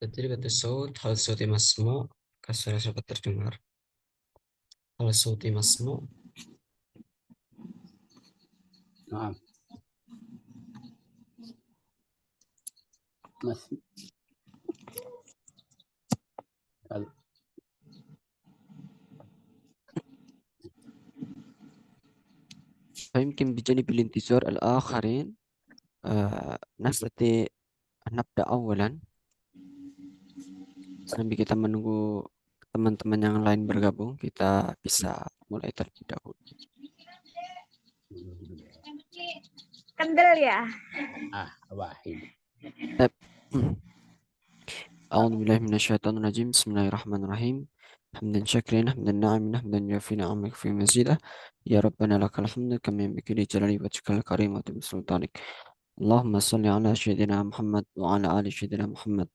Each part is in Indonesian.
تجربة الصوت. هل صوتي مسموع؟ كسر شبكة الترجمة. هل صوتي مسموع؟ نعم. مس ال- فيمكن بجانب الانتظار الآخرين نستطيع أن نبدأ أولا sambil kita menunggu teman-teman yang lain bergabung. Kita bisa mulai terlebih dahulu. Kendel ya. wahid. أعوذ بالله من الشيطان الرجيم. بسم الله الرحمن الرحيم. حمدا شاكرين حمدا ناعما حمدا يوفي نعمك في مزيده. يا ربنا لك الحمد كما ينبغي لجلال وجهك الكريم وتم سلطانك. اللهم صل على سيدنا محمد وعلى آل سيدنا محمد.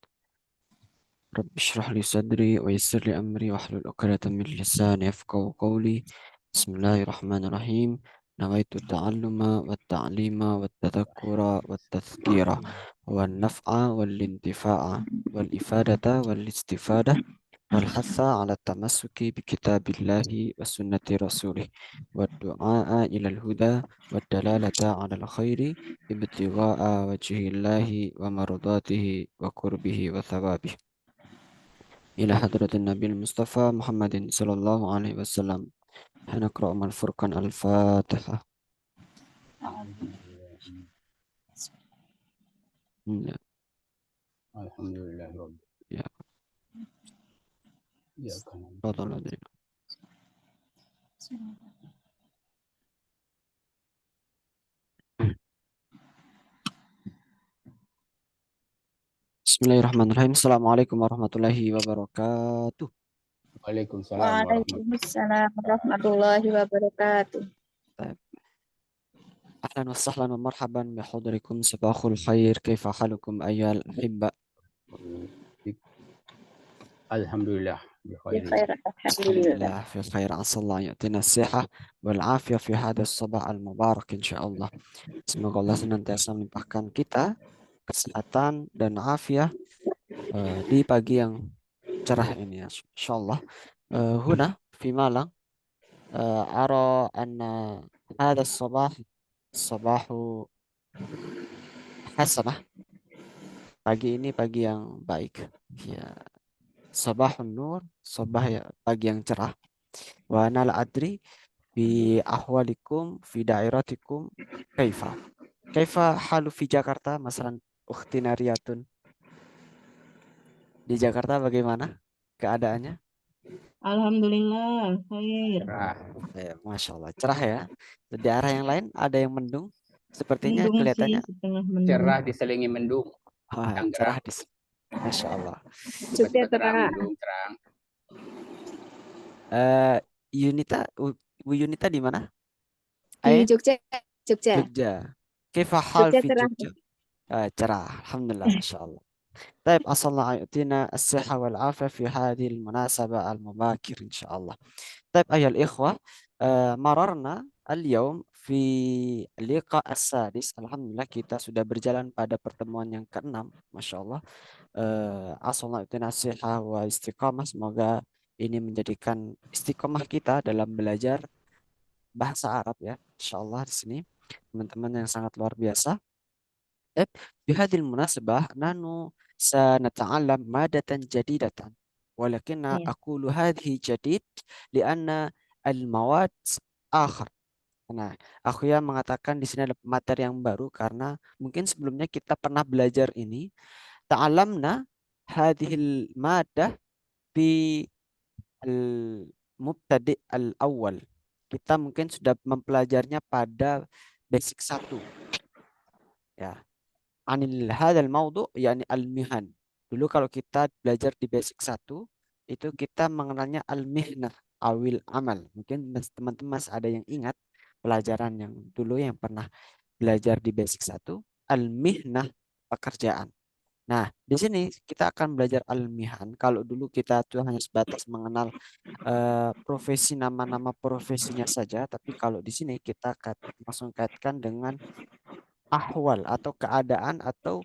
رب اشرح لي صدري ويسر لي أمري واحلل عقدة من لساني يفقهوا قولي. بسم الله الرحمن الرحيم. نويت التعلم والتعليم والتذكر والتذكير والنفع والانتفاع والإفادة والاستفادة والحث على التمسك بكتاب الله وسنة رسوله والدعاء إلى الهدى والدلالة على الخير ابتغاء وجه الله ومرضاته وقربه وثوابه. إلى حضرة النبي المصطفى محمد صلى الله عليه وسلم. هنقرأ من الفرقان الفاتحة. الحمد لله رب يا إياك نعبد. تفضل أدري. بسم الله الرحمن الرحيم. السلام عليكم ورحمة الله وبركاته. Waalaikumsalam warahmatullahi Waalaikumsalam warahmatullahi wabarakatuh. طيب. أهلا وسهلا ومرحبا بحضوركم. صباح الخير، كيف حالكم أيها الأحبة؟ Alhamdulillah Bi bikhair. khair, الحمد alhamdulillah. لله في خير. عسى الله يعطينا الصحة والعافية في هذا الصباح المبارك إن شاء الله. Semoga Allah senantiasa melimpahkan kita kesehatan dan afiat di pagi yang cerah ini ya. Insyaallah. هنا في مالang أرى أن هذا الصباح صباح حسنة. Pagi ini pagi yang baik. Ya, sabahun nur, pagi yang cerah. Wa ana la adri fi ahwalikum fi dairatikum kaifa. Kaifa halu fi Jakarta, masalan ukhtina Riyatun. Di Jakarta bagaimana keadaannya? Alhamdulillah, khair. Cerah. Masya Allah, cerah ya. Di arah yang lain ada yang mendung. Sepertinya Mendung sih, kelihatannya setengah mendung. Cerah diselingi mendung. cerah di Masya Allah. Jogja Tiba-tiba terang, cerah. mendung, terang. Yunita, Bu Yunita di mana? Di Jogja. Jogja. Jogja. Kaifa hal Jogja fi cerah. Jogja? cerah. Alhamdulillah, Masya Allah. طيب أسأل الله أن يعطينا الصحة والعافية في هذه المناسبة المباكر إن شاء الله. طيب أيها الإخوة، مررنا اليوم في اللقاء السادس. Alhamdulillah kita sudah berjalan pada pertemuan yang keenam. Masya Allah. Asalna itu nasihat wa istiqamah. Semoga ini menjadikan istiqamah kita dalam belajar bahasa Arab ya. Insya Allah di sini teman-teman yang sangat luar biasa. في هذه المناسبة نحن سنتعلم مادة جديدة، ولكن Iya. أقول هذه جديد لأن المواد آخر. Nah, aku ya mengatakan di sini ada materi yang baru karena mungkin sebelumnya kita pernah belajar ini. Ta'alamna hadhil madah fi al-mubtadi al-awwal. Kita mungkin sudah mempelajarinya pada basic 1. Ya. Anil hadal maudu yakni al-mihan. Dulu kalau kita belajar di basic 1 itu kita mengenalnya al-mihnah awil amal. Mungkin teman-teman masih ada yang ingat pelajaran yang dulu yang pernah belajar di basic 1 al-mihnah, pekerjaan. Nah, di sini kita akan belajar al-mihan. Kalau dulu kita tuh hanya sebatas mengenal profesi, nama-nama profesinya saja, tapi kalau di sini kita langsung kaitkan dengan ahwal atau keadaan atau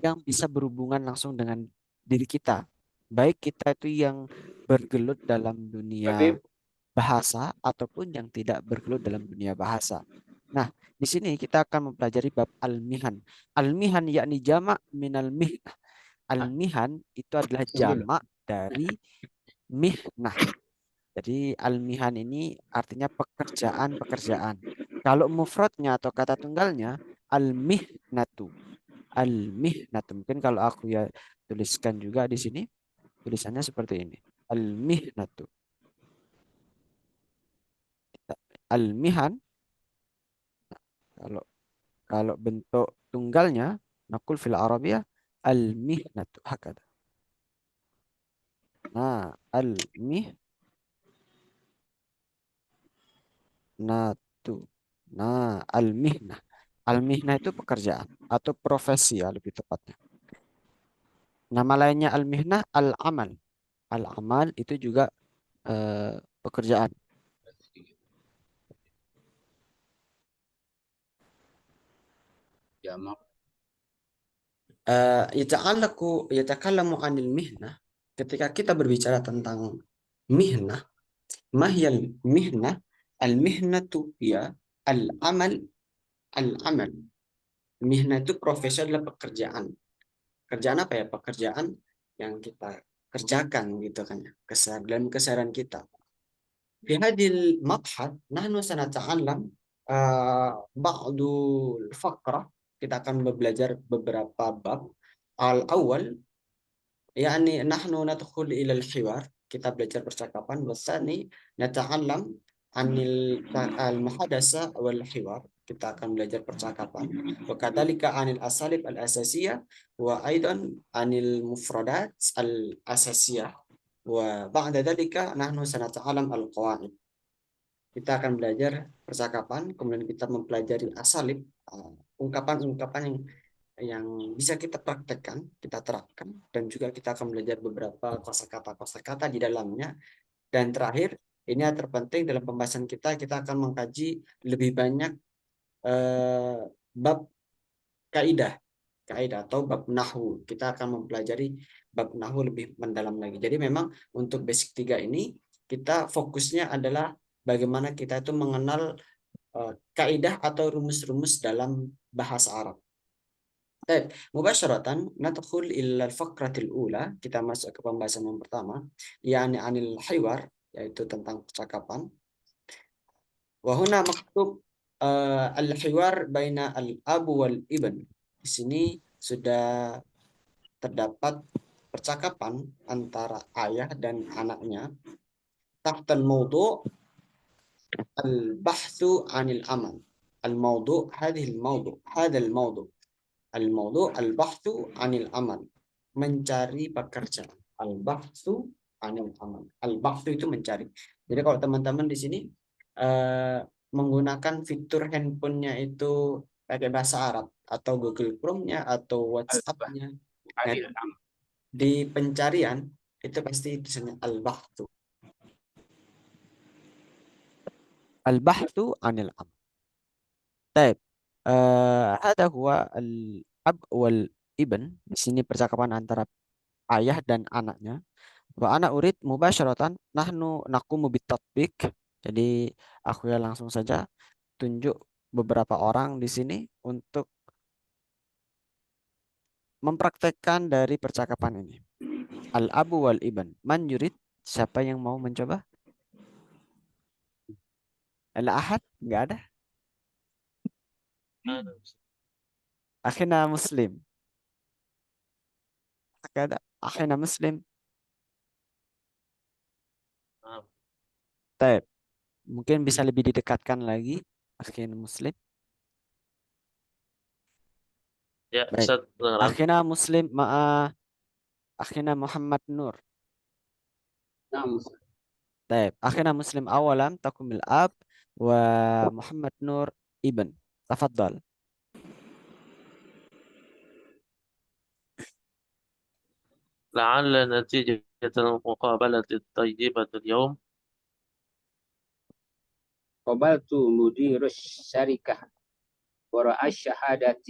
yang bisa berhubungan langsung dengan diri kita. Baik kita itu yang bergelut dalam dunia bahasa ataupun yang tidak bergelut dalam dunia bahasa. Nah, di sini kita akan mempelajari bab al-mihan. Al-mihan yakni jamak minal mihnah. Al-mihan itu adalah jamak dari mihnah. Jadi al-mihan ini artinya pekerjaan-pekerjaan. Kalau mufradnya atau kata tunggalnya al-mihnatu. Al-mihnatu. Mungkin kalau aku ya tuliskan juga di sini tulisannya seperti ini. Al-mihnatu. Al-mihan kalau kalau bentuk tunggalnya nakul fil Arabiyah al-mihnatu hakada. Nah, al-mihnatu. Nah, al-mihnah. Al-mihnah itu pekerjaan atau profesi ya lebih tepatnya. Nama lainnya al-mihnah al-amal. Al-amal itu juga pekerjaan. Jamak. Yatakallamu anil mihnah. Ketika kita berbicara tentang mihnah, mahyal mihnah, al-mihnatu ya al-amal, al-amal. Mihnah itu profesi adalah pekerjaan. Kerjaan apa ya? Pekerjaan yang kita kerjakan gitu kan ya. Dalam keseharian kita. Di hadil mabhad, nahnu sanata'allam ba'dul faqrah. Kita akan belajar beberapa bab. Al-awwal, yakni nahnu nadkhul ila al-hiwar. Kita belajar percakapan. Wasani nata'allam anil al-muhadasa wal hiwar. Kita akan belajar percakapan. Wa kadzalika anil asalib al-asasiyah wa aidan anil mufradat al-asasiyah. Wa ba'da dzalika nahnu sanata'allam al-qawaid. Kita akan belajar percakapan, kemudian kita mempelajari asalib, ungkapan-ungkapan yang bisa kita praktekkan, kita terapkan, dan juga kita akan belajar beberapa kosakata di dalamnya. Dan terakhir, ini yang terpenting dalam pembahasan kita akan mengkaji lebih banyak bab kaidah atau bab nahwu. Kita akan mempelajari bab nahwu lebih mendalam lagi. Jadi memang untuk basic 3 ini kita fokusnya adalah bagaimana kita itu mengenal kaidah atau rumus-rumus dalam bahasa Arab. Baik, mubasyaratan nadkhul ila al-faqratil ula, kita masuk ke pembahasan yang pertama, yakni anil hiwar, yaitu tentang percakapan. Wa huna maktub al-hiwar baina al-abu wal ibn. Di sini sudah terdapat percakapan antara ayah dan anaknya. Tahtal mawdu' al-bahthu 'anil amal. Al-mawdu' hadha al-mawdu'. Al-mawdu' al-bahthu 'anil amal. Mencari pekerjaan. Al-bahthu 'anil amal. Al-bahthu itu mencari. Jadi kalau teman-teman di sini menggunakan fitur handphonenya itu pakai bahasa Arab atau Google Chrome-nya atau WhatsApp-nya, di pencarian itu pasti tulisannya al-bahthu. Al-bahthu anil am. Baik. Ada huwa al-ab wal ibn. Di sini percakapan antara ayah dan anaknya. Wa ana urid mubasyaratan nahnu naqumu bitatbiq. Jadi aku ya langsung saja tunjuk beberapa orang di sini untuk mempraktekkan dari percakapan ini. Al-abu wal ibn. Man yurid? Siapa yang mau mencoba? Al-ahad? Enggak ada. Akhina muslim. Enggak ada. Akhina muslim. Baik. Mungkin bisa lebih didekatkan lagi. Akhina muslim. Ya, Baik. Ustaz, kedengaran. Akhina muslim ma'a akhina Muhammad Nur. Naam. Baik. Akhina muslim awalan takumil ab wa Muhammad Nur ibn. Tafadhal. لعل نتيجة المقابلة الطيبة اليوم قابلت مدير الشركة ورأى الشهادة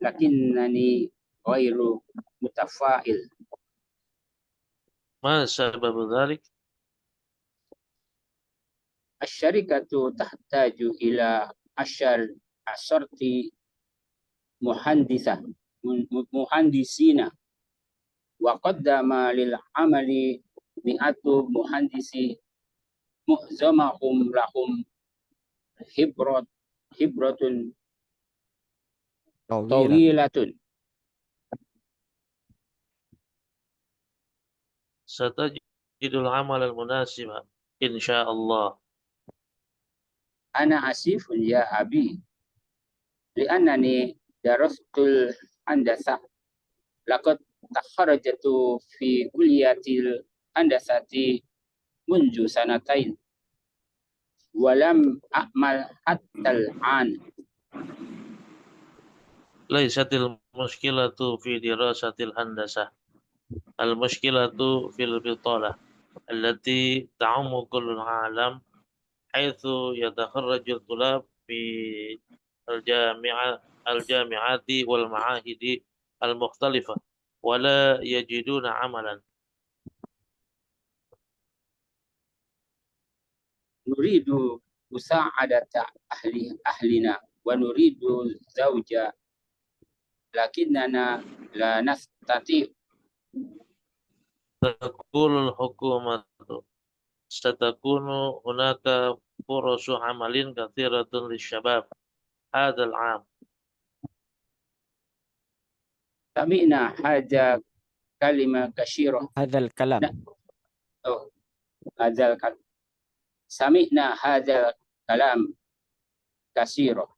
لكنني غير متفائل ما سبب ذلك؟ الشركة تحتاج إلى 10 مهندسين، وقدم للعمل 100 مهندس، معظمهم لهم خبرة طويلة. طويلة. ستجد العمل المناسب إن شاء الله. أنا آسف يا أبي، لأنني درست الهندسة. لقد تخرجت في كلية الهندسة منذ 2 سنين، ولم أعمل حتى الآن. ليست المشكلة في دراسة الهندسة، المشكلة في البطالة التي تعم كل العالم، حيث يتخرج الطلاب في الجامعات والمعاهد المختلفة ولا يجدون عملا. نريد مساعدة أهلنا ونريد زوجة، لكننا لا نستطيع. تقول الحكومة ستكون هناك فرص عمل كثيرة للشباب هذا العام. سمعنا هذا كلمة كثيرة. هذا الكلام. هذا الكلام. سمعنا هذا كلام كثيرا.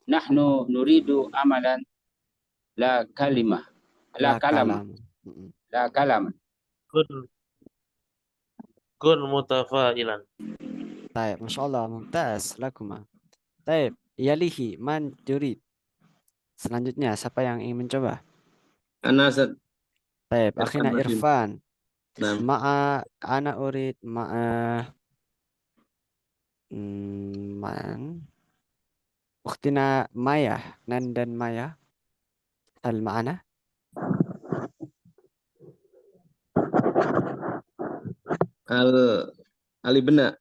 نحن نريد عملا، لا كلمة، لا كلام، لا كلام. كن متفائلا. طيب ما شاء الله ممتاز لكما. طيب yalihi man yurid. Selanjutnya siapa yang ingin mencoba? Ana Ustaz. Baik, Irfan akhirnya Nadim. Irfan. Nah. Ma'a ana urid man. Ukhtina Maya, Nan dan Maya. Hal ma'ana? Ali Bena.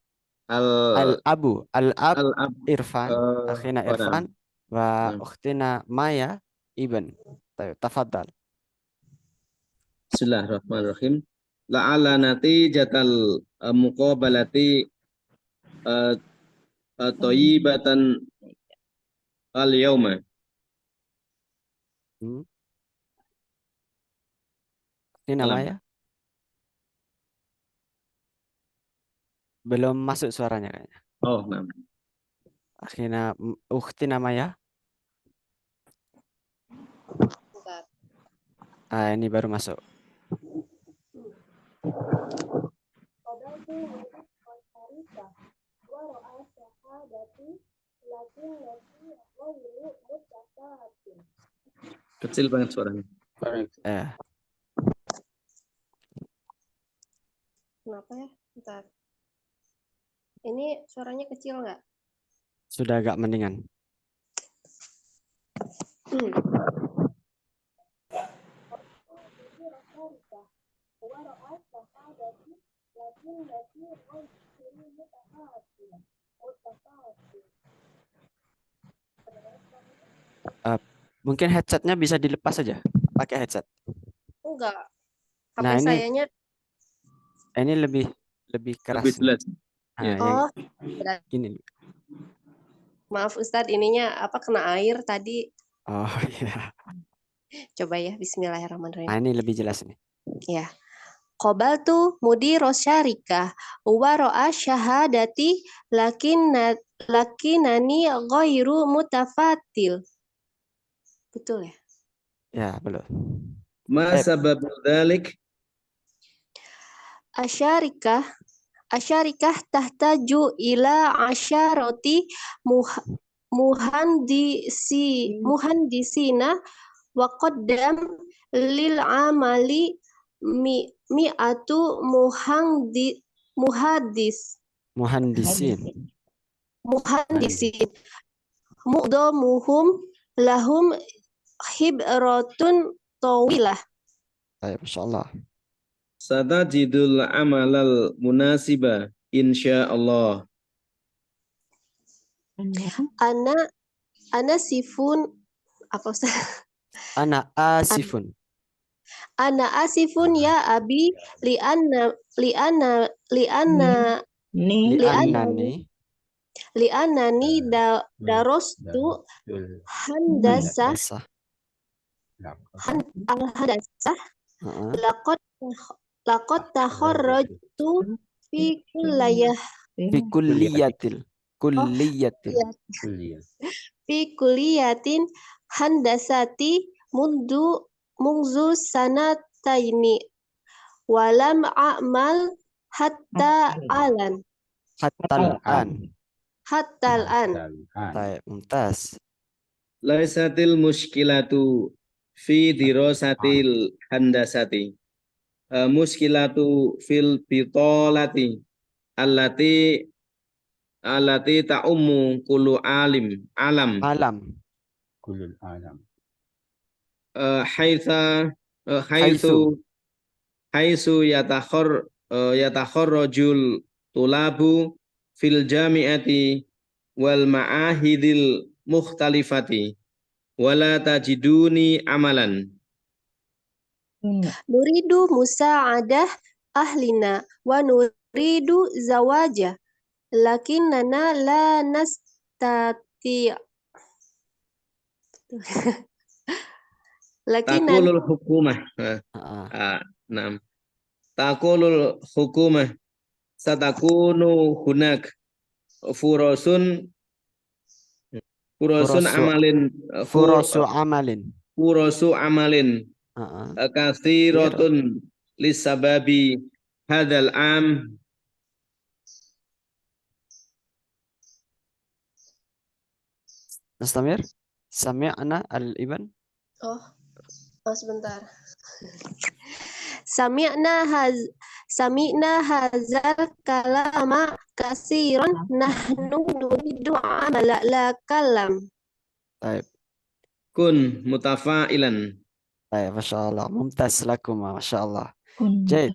Al-Abu. Al-Ab Al-Ab. Irfan. Akhirnya Irfan. Wa ukhtina Maya Ibn. Tafadhal. Bismillahirrahmanirrahim. La'ala natijatal muqabalati thayyibatan al-yawma. Ini namanya? Belum masuk suaranya kayaknya. Oh, nah. Akhirnya ukhti namanya? Ini baru masuk. Kecil banget suaranya. Kenapa ya? Bentar. Ini suaranya kecil nggak? Sudah agak mendingan. Mungkin headsetnya bisa dilepas saja, pakai headset. Enggak. HP Nah, ini lebih keras. Lebih jelas. Oh, gini. Maaf Ustadz, ininya kena air tadi. Oh iya. Coba ya, Bismillahirrahmanirrahim. Nah, ini lebih jelas nih. Ya. Qabaltu mudiros syarikah wa ra'a syahadati lakinani ghairu mutafatil. Betul ya? Ya, belum. Ma sababu dzalik? Asyarikah tahtaju ila asyarati muhandisina wa qaddam lil amali mi'atu muhandisin mu'domuhum lahum khibratun tawilah. Baik, Masya Allah. Satajidul amalal munasiba insyaallah. Ana ana sifun apa Ustaz? Ana asifun. Ana asifun ya abi lianna Ni Li'annani li'annani darostu handasah dasah. al-handasah Heeh. laqad takharrajtu fi kulliyah Fi kulliyatil. Kulliyatil. fi kulliyatin handasati mundu sanataini walam a'mal hatta alan Hatta al-an. hatta al-an. Baik, mumtaz. Laisatil muskilatu fi dirasatil handasati. Muskilatu fil bitolati allati ta'ummu kullu alam Alam. haitsa Haitsu. haitsu yatakharrajul tulabu fil jami'ati wal ma'ahidil mukhtalifati wala tajiduni amalan. Nuridu musa'adah ahlina wa nuridu zawaja lakinnana la nastati lakinnana Taqulul hukumah. Heeh. Naam. Taqulul hukumah satakunu hunak furosun Furosu amalin furosu amalin. furosu amalin Heeh. kathiratun lisababi hadal am. Nastamir. Sami'na al-iban. Oh, sebentar. Sami'na hazal kalama kasiran nahnu nuridu amala la kalam. Baik. Kun mutafa'ilan. Baik, Masya Allah. Mumtaz lakum, Masya Allah. kun Jayid.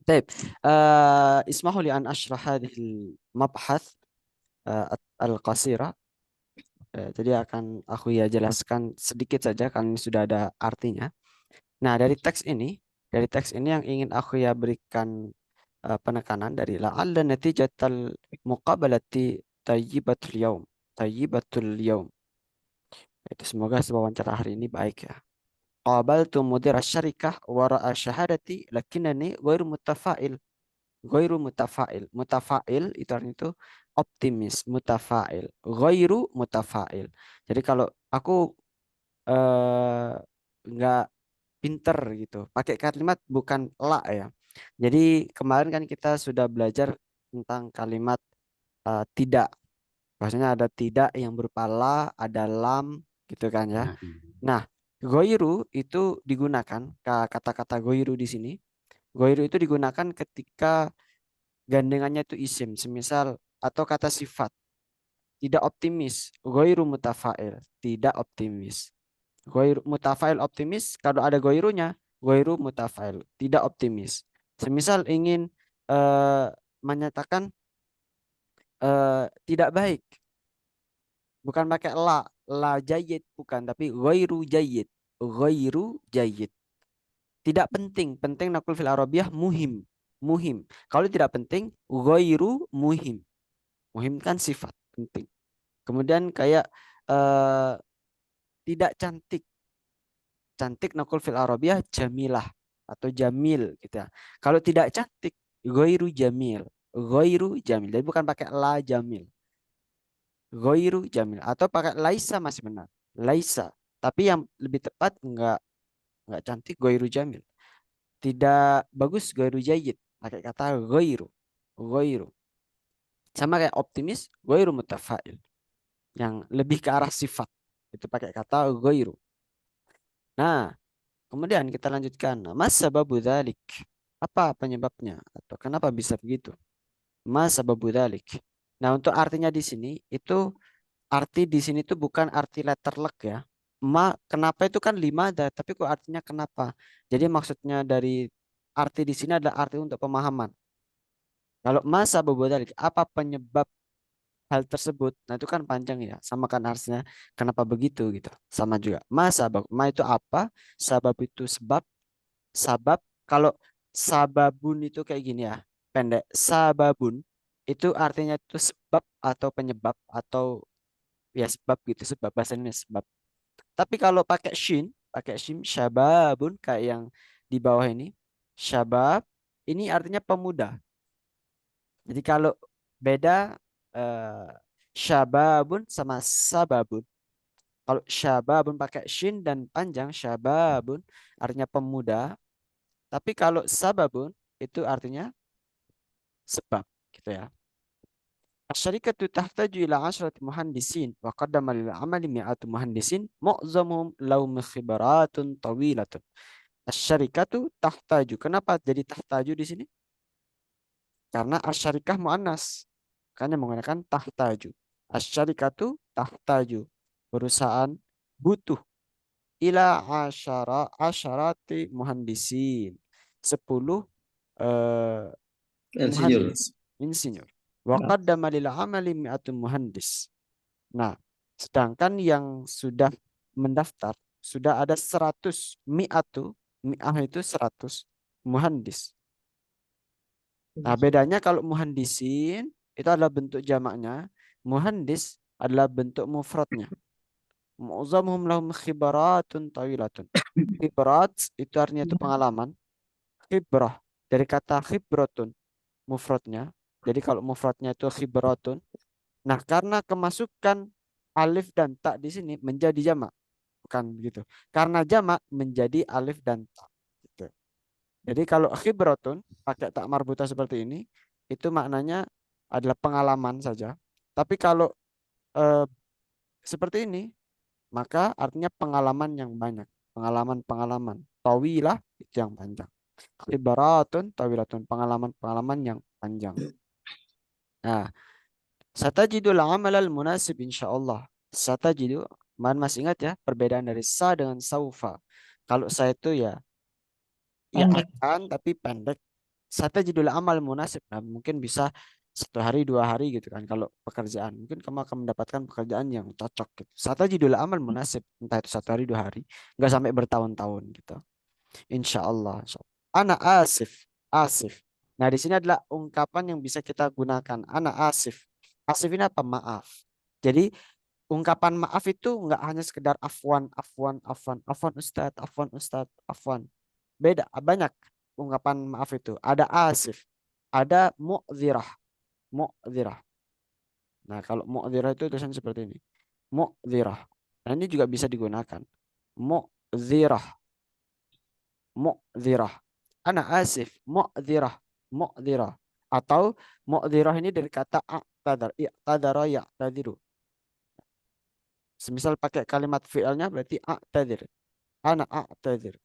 طيب اسمحوا لي أن أشرح هذه المبحث القصيرة. Jadi akan aku ya jelaskan sedikit saja karena ini sudah ada artinya. Nah, dari teks ini yang ingin aku ya berikan penekanan dari la'alla natijatal muqabalati tayyibatul yaum. Tayyibatul yaum. Itu semoga wawancara hari ini baik ya. Qabaltu mudir syarikah wara'a syahadati lakinnani ghairu mutafa'il. Ghairu mutafa'il. Mutafa'il itu artinya itu optimis, mutafa'il. Ghairu mutafa'il. Jadi kalau aku nggak pinter gitu, pakai kalimat bukan la ya. Jadi kemarin kan kita sudah belajar tentang kalimat tidak. Bahasanya ada tidak yang berupa la, ada lam gitu kan ya. Nah, ghairu itu digunakan kata-kata ghairu di sini. Ghairu itu digunakan ketika gandengannya itu isim, semisal atau kata sifat. Tidak optimis, ghairu mutafa'il, tidak optimis. Ghairu mutafa'il optimis, kalau ada ghairunya, ghairu mutafa'il, tidak optimis. Semisal ingin menyatakan tidak baik. Bukan pakai la jayyid bukan, tapi ghairu jayyid. Ghairu jayyid. Tidak penting, penting nakul fil arabiyah muhim. Muhim. Kalau tidak penting, ghairu muhim. Muhim kan sifat, penting. Kemudian kayak tidak cantik. Cantik nakul fil arabiyah jamilah atau jamil gitu ya. Kalau tidak cantik, ghairu jamil. Ghairu jamil. Jadi bukan pakai la jamil. Ghairu jamil atau pakai laisa masih benar. Laisa. Tapi yang lebih tepat enggak cantik ghairu jamil. Tidak bagus ghairu jayyid. Pakai kata ghairu. Ghairu. Sama kayak optimis, ghairu mutafa'il. Yang lebih ke arah sifat. Itu pakai kata ghairu. Nah, kemudian kita lanjutkan. Mas sababu dzalik? Apa penyebabnya? Atau kenapa bisa begitu? Mas sababu dzalik? Nah, untuk artinya di sini itu arti di sini itu bukan arti letter luck ya. Kenapa itu kan limada, tapi kok artinya kenapa? Jadi maksudnya dari arti di sini adalah arti untuk pemahaman. Kalau masa dzalik, apa penyebab hal tersebut? Nah, itu kan panjang ya. Sama kan artinya kenapa begitu gitu. Sama juga. Ma itu apa? Sabab itu sebab. Sabab kalau sababun itu kayak gini ya. Pendek. Sababun itu artinya itu sebab atau penyebab atau ya sebab gitu. Sebab bahasanya sebab. Tapi kalau pakai shin syababun kayak yang di bawah ini. Syabab ini artinya pemuda. Jadi kalau beda eh, syababun sama sababun. Kalau syababun pakai shin dan panjang syababun artinya pemuda. Tapi kalau sababun itu artinya sebab gitu ya. Asyarikatu tahtaju ila 'ashrati muhandisin wa qaddama lil 'amali mi'atu muhandisin mu'zamuhum lahum khibaratun tawilatun. Asyarikatu tahtaju. Kenapa jadi tahtaju di sini? Karena asyarikah muannas. Makanya menggunakan tahtaju. Asyarikatu tahtaju. Perusahaan butuh ila asyarati muhandisin. 10 Insinyur. muhandis, insinyur. Wa qaddama lil amali mi'atun muhandis. Nah, sedangkan yang sudah mendaftar sudah ada 100 mi'ah itu 100 muhandis. Nah, bedanya kalau muhandisin itu adalah bentuk jamaknya, muhandis adalah bentuk mufradnya. Mu'zamuhum lahum khibaratun tawilatun. Khibrat itu artinya itu pengalaman. Khibrah dari kata khibratun mufradnya. Jadi kalau mufradnya itu khibratun. Nah, karena kemasukan alif dan ta di sini menjadi jamak. Bukan begitu. Karena jamak menjadi alif dan ta. Gitu. Jadi kalau khibratun pakai tak marbuta seperti ini, itu maknanya adalah pengalaman saja. Tapi kalau eh, seperti ini, maka artinya pengalaman yang banyak. Pengalaman-pengalaman. Tawilah itu yang panjang. Khibaratun, tawilatun. Pengalaman-pengalaman yang panjang. Nah, satajidul amalal munasib insyaallah. Satajidu, masih ingat ya perbedaan dari sa dengan saufa. Kalau sa itu ya Pendek. akan tapi pendek. Satajidul amal munasib. Nah, mungkin bisa 1 hari 2 hari gitu kan kalau pekerjaan. Mungkin kamu akan mendapatkan pekerjaan yang cocok gitu. Satajidul amal munasib. Entah itu 1 hari 2 hari. Nggak sampai bertahun-tahun gitu. Insyaallah. Ana asif. Asif. Nah, di sini adalah ungkapan yang bisa kita gunakan. Ana asif. Asif ini apa? Maaf. Jadi ungkapan maaf itu nggak hanya sekedar afwan, afwan, afwan, afwan ustadz, afwan. Beda, banyak ungkapan maaf itu. Ada asif, ada mu'zirah, mu'zirah. Nah, kalau mu'zirah itu tulisan seperti ini. Mu'zirah. Nah, ini juga bisa digunakan. Mu'zirah, mu'zirah. Ana asif, mu'zirah, mu'zirah. Atau mu'zirah ini dari kata a'tadar, i'tadara ya'tadiru. Semisal pakai kalimat fi'ilnya berarti a'tadir. Ana a'tadir.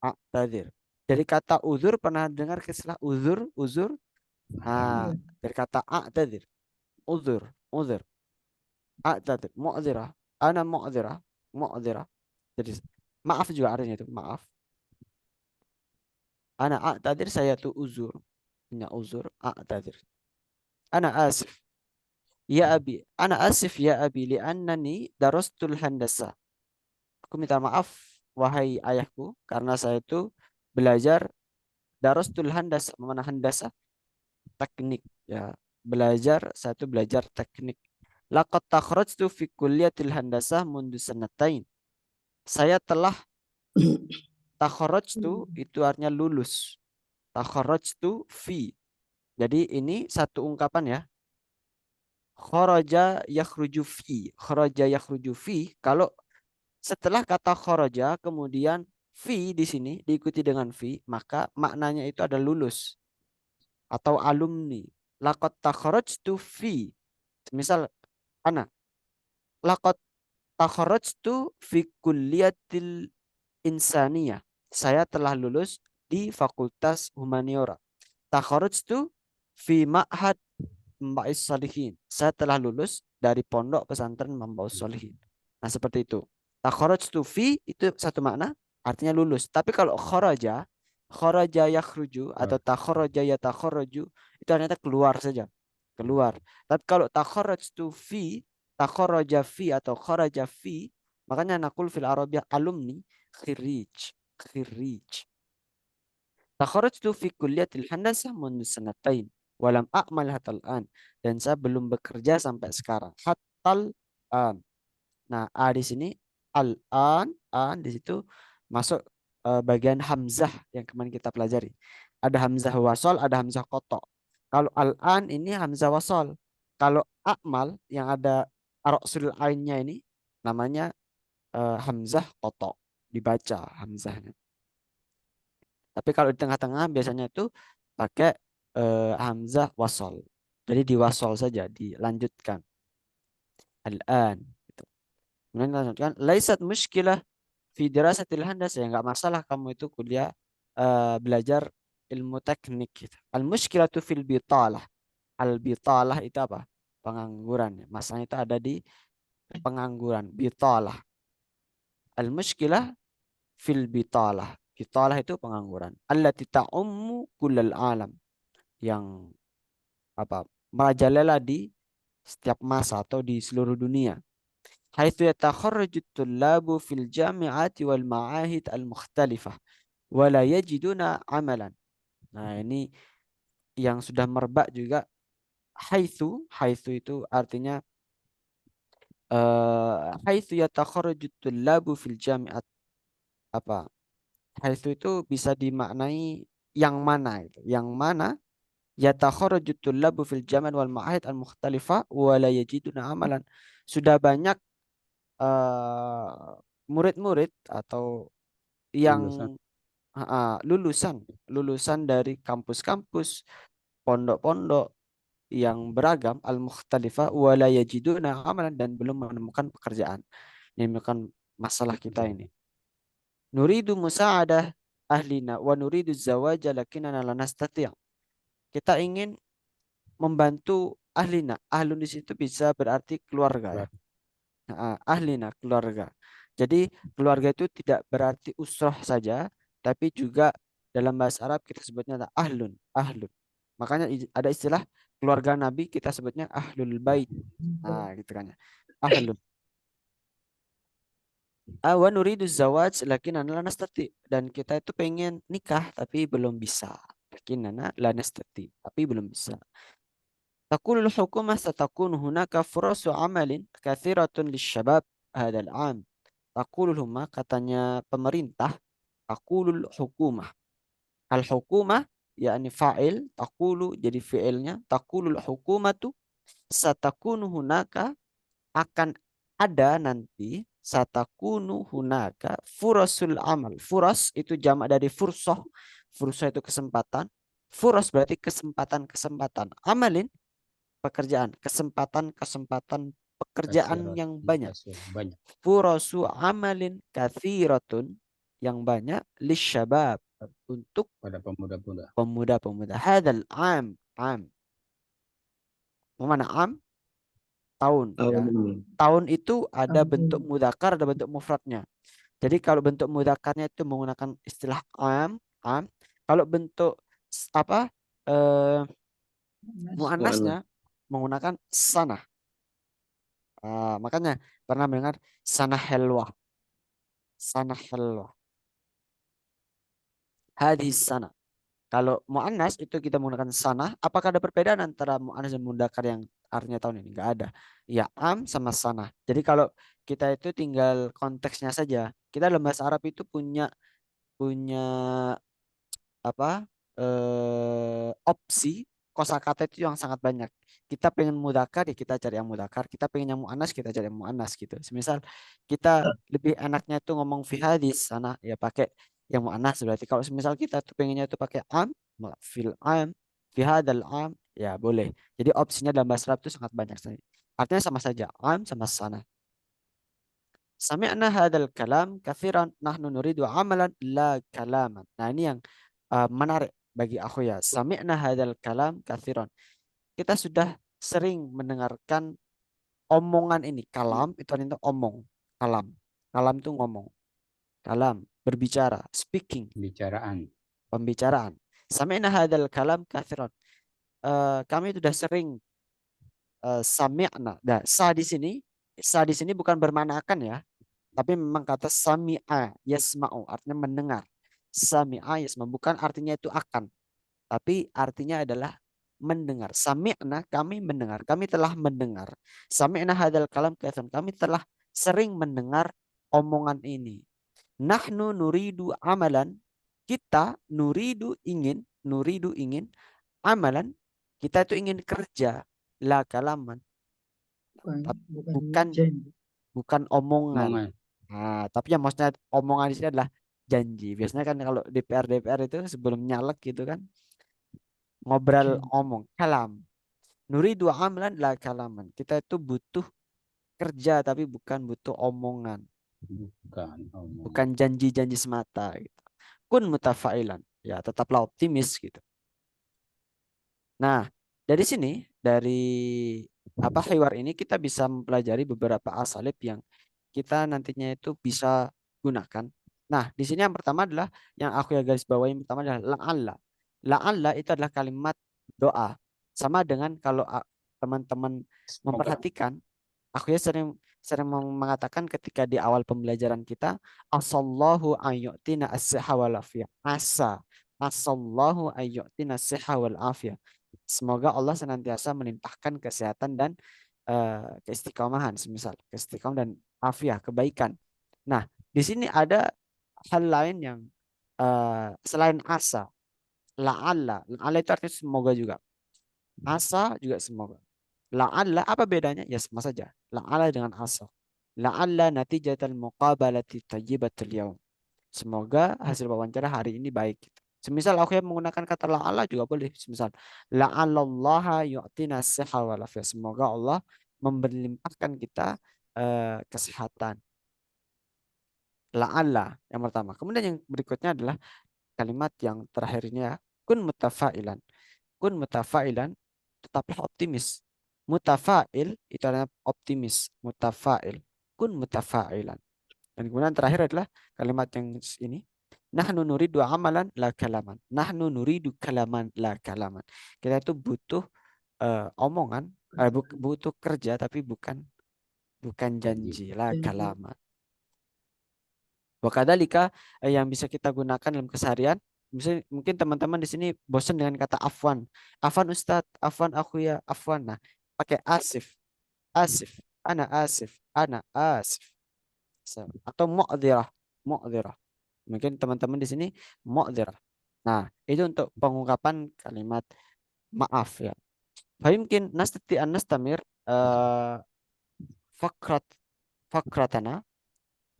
A'tadir. Dari kata uzur pernah dengar istilah uzur? Uzur? Nah, dari kata a'tadir. Uzur. Uzur. A'tadir. Mu'zirah. Ana mu'zirah. Mu'zirah. Jadi maaf juga artinya itu. Maaf. Ana a'tadir saya tuh uzur. Punya uzur. A'tadir. Ana asif. Ya abi. Ana asif ya abi li'annani darastul handasa. Aku minta maaf wahai ayahku karena saya itu belajar darastul handasa. Mana handasa? Teknik ya. Saya itu belajar teknik. Laqad takhrajtu fi kulliyatil handasah mundu sanatain. Saya telah takhrajtu itu artinya lulus. Takhrajtu fi. Jadi ini satu ungkapan ya. Kharaja yakhruju fi. Kharaja yakhruju fi. Kalau setelah kata kharaja kemudian fi di sini diikuti dengan fi, maka maknanya itu ada lulus atau alumni. Laqad takhrajtu fi. Misal ana laqad takharajtu fi kulliyatil insaniyah. Saya telah lulus di Fakultas Humaniora. Takharajtu fi ma'had Mba'is Salihin. Saya telah lulus dari pondok pesantren Mba'is Salihin. Nah, seperti itu. Takharajtu fi itu satu makna, artinya lulus. Tapi kalau kharaja kharaja yakhruju atau takharaja yatakharaju itu ternyata keluar saja. Keluar. Tapi kalau takharajtu fi, takharaja fi atau kharaja fi, makanya nakul fil Arabiyah alumni khirij. Khirij. Takharajtu fi kulliyatil handasah mundu sanatain walam a'mal hatal an, dan saya belum bekerja sampai sekarang. Hatal an. Nah, a di sini al-an, an di situ masuk bagian hamzah yang kemarin kita pelajari. Ada hamzah wasol, ada hamzah kotok. Kalau al-an ini hamzah wasol. Kalau akmal yang ada aroksul ainnya ini namanya hamzah kotok. Dibaca hamzahnya. Tapi kalau di tengah-tengah biasanya itu pakai hamzah wasol. Jadi diwasol saja, dilanjutkan. Al-an. Gitu. Kemudian lanjutkan. Laisat muskilah fi dirasatil handasah, ya enggak masalah kamu itu kuliah belajar ilmu teknik gitu. Al-muskilatu fil bitalah. Al-bitalah itu apa? Pengangguran. Masalahnya itu ada di pengangguran. Bitalah. Al-muskilah fil bitalah. Bitalah itu pengangguran. Allati ta'ummu kullal alam. Yang apa? Merajalela di setiap masa atau di seluruh dunia. Haitsu yatakharraju at-tullabu fil jami'ati wal ma'ahid al-mukhtalifah wa la yajiduna amalan. Nah, ini yang sudah merebak juga. Haitsu itu artinya haitsu yatakharraju at-tullabu fil jami'at, apa? Haitsu itu bisa dimaknai yang mana itu. Yang mana yatakharraju at-tullabu fil jami'at wal ma'ahid al-mukhtalifah wa la yajiduna amalan. Sudah banyak murid-murid atau yang lulusan dari kampus-kampus, pondok-pondok yang beragam al-mukhtalifah wala yajiduna amalan, dan belum menemukan pekerjaan. Ini bukan masalah kita ini. Nuridu musa'adah ahlina wa nuridu zawaja lakinana la nastati'. Kita ingin membantu ahlina. Ahlun di situ bisa berarti keluarga ya. Ahlina keluarga. Jadi keluarga itu tidak berarti usrah saja, tapi juga dalam bahasa Arab kita sebutnya adalah ahlun, ahlun. Makanya ada istilah keluarga Nabi kita sebutnya ahlul bait. Nah, gitu kan ya. Ahlun. Wa nuridu zawaj lakinana la nastati, dan kita itu pengen nikah tapi belum bisa. Lakinana la nastati, tapi belum bisa. Taqulul hukumah satakunu hunaka furasu amalin kathiratun lisyabab hadal am. Taqulul huma, katanya pemerintah, taqulul hukumah. Al hukumah yakni fa'il, taqulu jadi fi'ilnya, taqulul hukumatu satakunu hunaka, akan ada nanti, satakunu hunaka furasul amal. Furas itu jamak dari fursah. Fursah itu kesempatan. Furas berarti kesempatan-kesempatan. Amalin pekerjaan, kesempatan-kesempatan pekerjaan yang banyak. Furasu amalin kathiratun, yang banyak, lisyabab, untuk pada pemuda-pemuda. Pemuda-pemuda. Hadal am. Mana am? Tahun. Ya. Tahun itu ada bentuk mudzakkar, ada bentuk mufradnya. Jadi kalau bentuk mudzakarnya itu menggunakan istilah am. Kalau bentuk apa? Muannasnya menggunakan sanah. Makanya pernah mendengar sanah helwa. Sanah helwa. Hadis sanah. Kalau mu'annas itu kita menggunakan sanah. Apakah ada perbedaan antara mu'annas dan mudzakkar yang artinya tahun ini? Enggak ada. Ya, am sama sanah. Jadi kalau kita itu tinggal konteksnya saja. Kita dalam bahasa Arab itu punya apa? Opsi kosakata itu yang sangat banyak. Kita pengen mudzakkar ya kita cari yang mudzakkar. Kita pengen yang mu'annas kita cari yang mu'annas gitu. Misal kita lebih enaknya itu ngomong fi hadis sana ya pakai yang mu'annas, berarti kalau misal kita tuh pengennya itu pakai am, fil am, fi hadal am, ya boleh. Jadi opsinya dalam bahasa Arab itu sangat banyak. Artinya sama saja, am sama sana. Sami'na hadal kalam katsiran nahnu nuridu amalan la kalaman. Nah, ini yang menarik bagi aku ya. Sami'na hadal kalam katsiran. Kita sudah sering mendengarkan omongan ini. Kalam itu artinya omong. Kalam. Kalam itu ngomong. Kalam, berbicara, speaking. Bicaraan. pembicaraan. Sami'na hadzal kalam katsiran. Kami sudah sering sami'na. Nah, sa di sini bukan bermakna akan ya, tapi memang kata sami'a yasma'u artinya mendengar. Sami'a yasma'u bukan artinya itu akan, tapi artinya adalah mendengar. Sami'na kami mendengar, kami telah mendengar. Sami'na hadzal kalam katsiran. Kami telah sering mendengar omongan ini. Nahnu nuridu amalan, kita nuridu ingin amalan, kita itu ingin kerja, la kalaman, bukan bukan omongan. Omongan. Nah, tapi yang maksudnya omongan di sini adalah janji. Biasanya kan kalau DPR itu sebelum nyalek gitu kan ngobrol ngomong kalam. Nuridu amalan la kalaman. Kita itu butuh kerja tapi bukan butuh omongan. Bukan omongan. Bukan janji-janji semata gitu. Kun mutafailan. Ya, tetaplah optimis gitu. Nah, dari sini dari hiwar ini kita bisa mempelajari beberapa asalib yang kita nantinya itu bisa gunakan. Nah, di sini yang pertama adalah yang aku ya garis bawahi yang pertama adalah la'alla. La'alla itu adalah kalimat doa. Sama dengan kalau teman-teman memperhatikan, aku ya sering mengatakan ketika di awal pembelajaran kita, asallahu ayyu'tina as-siha wal afiyah. Asallahu ayyu'tina as-siha wal afiyah. Semoga Allah senantiasa melimpahkan kesehatan dan keistiqomahan, semisal keistiqomah dan afiah, kebaikan. Nah, di sini ada hal lain yang selain asa. La'alla itu artinya semoga juga. Asa juga semoga. La'alla apa bedanya? Ya sama saja. La'alla dengan asa. La'alla natijatal muqabalati tayyibatul yaum. Semoga hasil wawancara hari ini baik. Semisal aku yang menggunakan kata la'alla juga boleh. Semisal la'allallaha yu'tina siha wal afiyah. Semoga Allah memberlimpahkan kita kesehatan. La'alla yang pertama. Kemudian yang berikutnya adalah kalimat yang terakhirnya kun mutafailan. Kun mutafailan, tetaplah optimis. Mutafail itu adalah optimis. Mutafail. Kun mutafailan. Dan kemudian terakhir adalah kalimat yang ini. Nahnu nuridu amalan la kalaman. Nahnu nuridu kalaman la kalaman. Kita itu butuh omongan, butuh kerja tapi bukan janji la kalaman. Wakadalika yang bisa kita gunakan dalam keseharian. Mungkin teman-teman di sini bosan dengan kata afwan. Afwan Ustadz, afwan aku ya, afwan. Nah, pakai asif. Asif, ana asif, ana asif. Atau mu'dzirah, mu'dzirah. Mungkin teman-teman di sini mu'dzirah. Nah, itu untuk pengungkapan kalimat maaf ya. Mungkin nastati an nastamir fakratana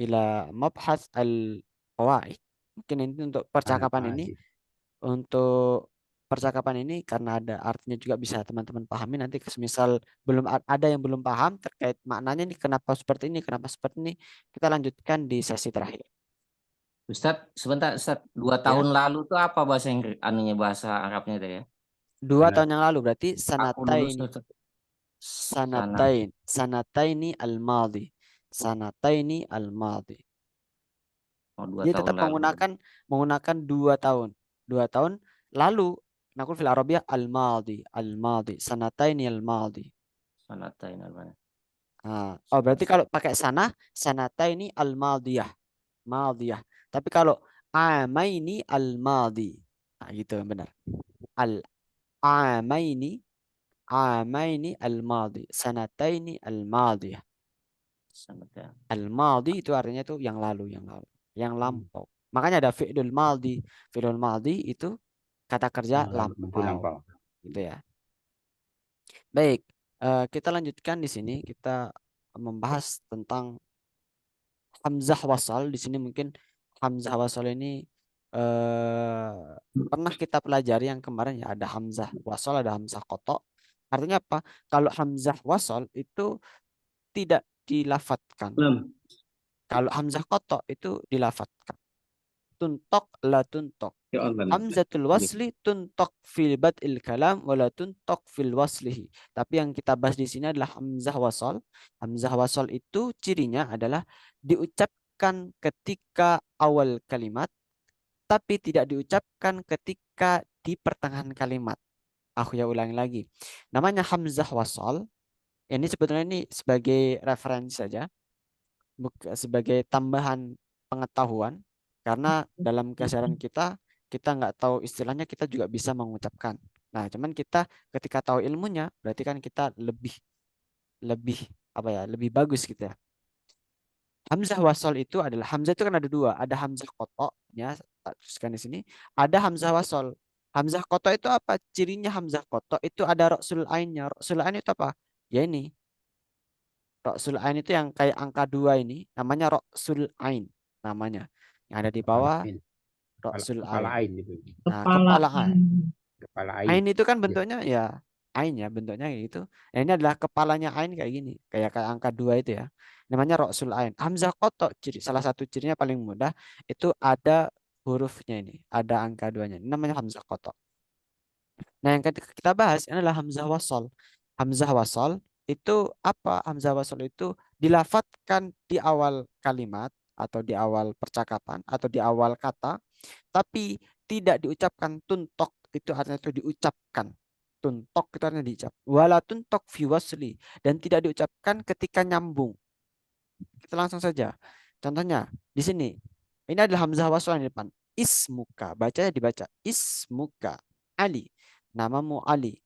ila mabhas al-qawaid. Mungkin ini untuk percakapan ini, karena ada artinya juga bisa teman-teman pahami. Nanti semisal belum ada yang belum paham terkait maknanya ini kenapa seperti ini, kita lanjutkan di sesi terakhir. Ustadz, sebentar Ustadz. 2 tahun lalu tuh apa bahasa Inggris, bahasa Arabnya itu ya? 2 tahun yang lalu berarti Aku lulus tuh. sanataini al-madi. Sanataini al-madi. Oh, 2 Dia tahun tetap lalu. menggunakan 2 tahun. 2 tahun lalu. Nakul fil Arabiyah al-madi. Sanataini al-madi. Sanataini al-madi. Oh berarti kalau pakai sanataini al-madiyah. Madiyah. Tapi kalau amaini al-madi. Nah, gitu benar. Amaini al-madi. Sanataini al-madiyah. Al-madi itu artinya itu yang lalu. Yang lampau. Makanya ada fi'lul maldi. Fi'lul maldi itu kata kerja lampau. Gitu ya. Baik, kita lanjutkan di sini. Kita membahas tentang hamzah wasal. Di sini mungkin hamzah wasal ini pernah kita pelajari yang kemarin ya. Ada hamzah wasal, ada hamzah kotok. Artinya apa? Kalau hamzah wasal itu tidak dilafatkan. Kalau hamzah kotok itu dilafatkan. Tuntok la tuntok. Hamzatul wasli tuntok fil bad'il kalam wala tuntok fil waslihi. Tapi yang kita bahas di sini adalah hamzah wasal. Hamzah wasal itu cirinya adalah diucapkan ketika awal kalimat tetapi tidak diucapkan ketika di pertengahan kalimat. Aku ya ulangi lagi. Namanya hamzah wasal. Ini sebetulnya ini sebagai referensi saja, sebagai tambahan pengetahuan. Karena dalam keseharian kita nggak tahu istilahnya, kita juga bisa mengucapkan. Nah, cuman kita ketika tahu ilmunya, berarti kan kita lebih apa ya, lebih bagus gitu ya. Hamzah wasal itu adalah, hamzah itu kan ada dua, ada hamzah kotok ya, tak tuliskan di sini, ada hamzah wasal. Hamzah kotok itu apa? Cirinya hamzah kotok itu ada roksul ainnya. Roksul ain itu apa? Ya ini. Roksul ain itu yang kayak angka 2 ini, namanya roksul ain namanya. Yang ada di Kepala bawah ain. roksul Kepala ain. ain itu. Nah, kepala ain. Kepala Ain ain. itu kan Ya. bentuknya ya ain ya, bentuknya kayak gitu. Nah, ini adalah kepalanya ain kayak gini, kayak angka 2 itu ya. Namanya roksul ain. Hamzah kotok salah satu cirinya paling mudah itu ada hurufnya ini, ada angka 2-nya. Ini namanya hamzah kotok. Nah, yang kita bahas ini adalah hamzah wasal. Hamzah wasal itu apa? Hamzah wasal itu dilafatkan di awal kalimat atau di awal percakapan atau di awal kata, tapi tidak diucapkan. Tuntok itu artinya itu diucapkan. Tuntok itu artinya diucap. Wala tuntok fi wasli, dan tidak diucapkan ketika nyambung. Kita langsung saja. Contohnya di sini. Ini adalah hamzah wasal yang di depan. Ismuka, bacanya dibaca ismuka. Ali, namamu Ali.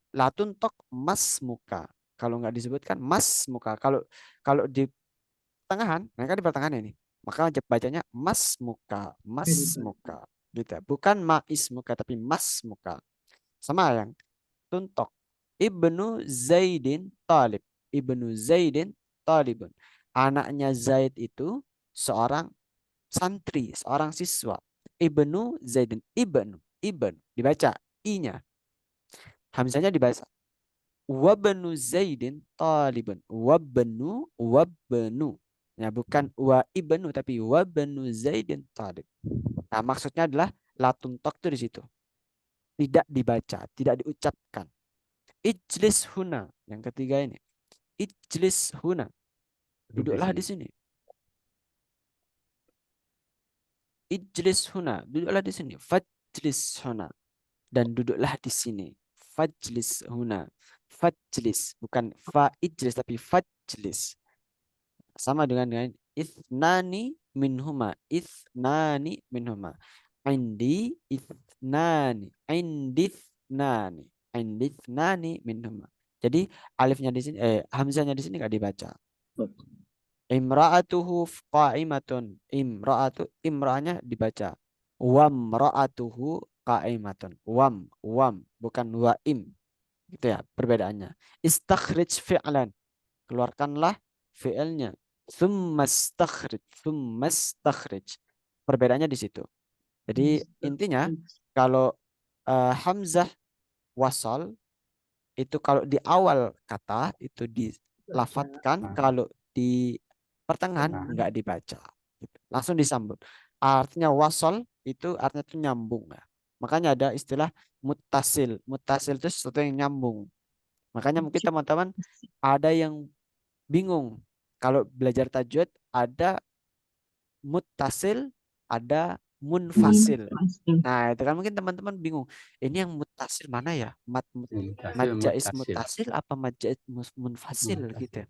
La tuntok masmuka. Kalau nggak disebutkan masmuka. Kalau di pertengahan, mereka di pertengahan ini. Maka bacanya masmuka, masmuka. Gitu ya. Bukan maismuka tapi masmuka. Sama yang tuntok. Ibnu Zaidin Talib. Ibnu Zaidin Talibun. Anaknya Zaid itu seorang santri, seorang siswa. Ibnu Zaidin. Ibnu. Dibaca I-nya. Hamzahnya dibaca. Wabnu Zaidin Talibun. Wabnu. Ya, bukan wa ibnu tapi wabnu Zaidin Talib. Nah, maksudnya adalah latun tok itu di situ. Tidak dibaca, tidak diucapkan. Ijlis huna, yang ketiga ini. Ijlis huna. Duduklah di sini. Ijlis huna, duduklah di sini. Fajlis huna, dan duduklah di sini. Fajlis huna. Fajlis, bukan fa ijlis tapi fajlis. Sama dengan ithnani minhuma. Ithnani minhuma. Indi ithnani. Indithnani. Indithnani minhuma. Jadi alifnya di sini, hamzahnya di sini nggak dibaca. Imra'atuhu qa'imatun. Imra'anya dibaca. Wamra'atuhu qa'imatun. Wam, bukan wa'im. Gitu ya perbedaannya. Istakhrij fi'lan. Keluarkanlah fi'ilnya. Thumma istakhrij. Perbedaannya di situ. Jadi intinya kalau hamzah wasal itu kalau di awal kata itu dilafatkan, kalau di pertengahan enggak dibaca. Langsung disambut. Artinya wasal itu artinya itu nyambung ya. Makanya ada istilah muttasil. Muttasil itu sesuatu yang nyambung. Makanya mungkin teman-teman ada yang bingung. Kalau belajar tajwid ada muttasil, ada munfasil. Nah, itu kan mungkin teman-teman bingung. Ini yang muttasil mana ya? Mad jaiz muttasil apa mad jaiz munfasil gitu.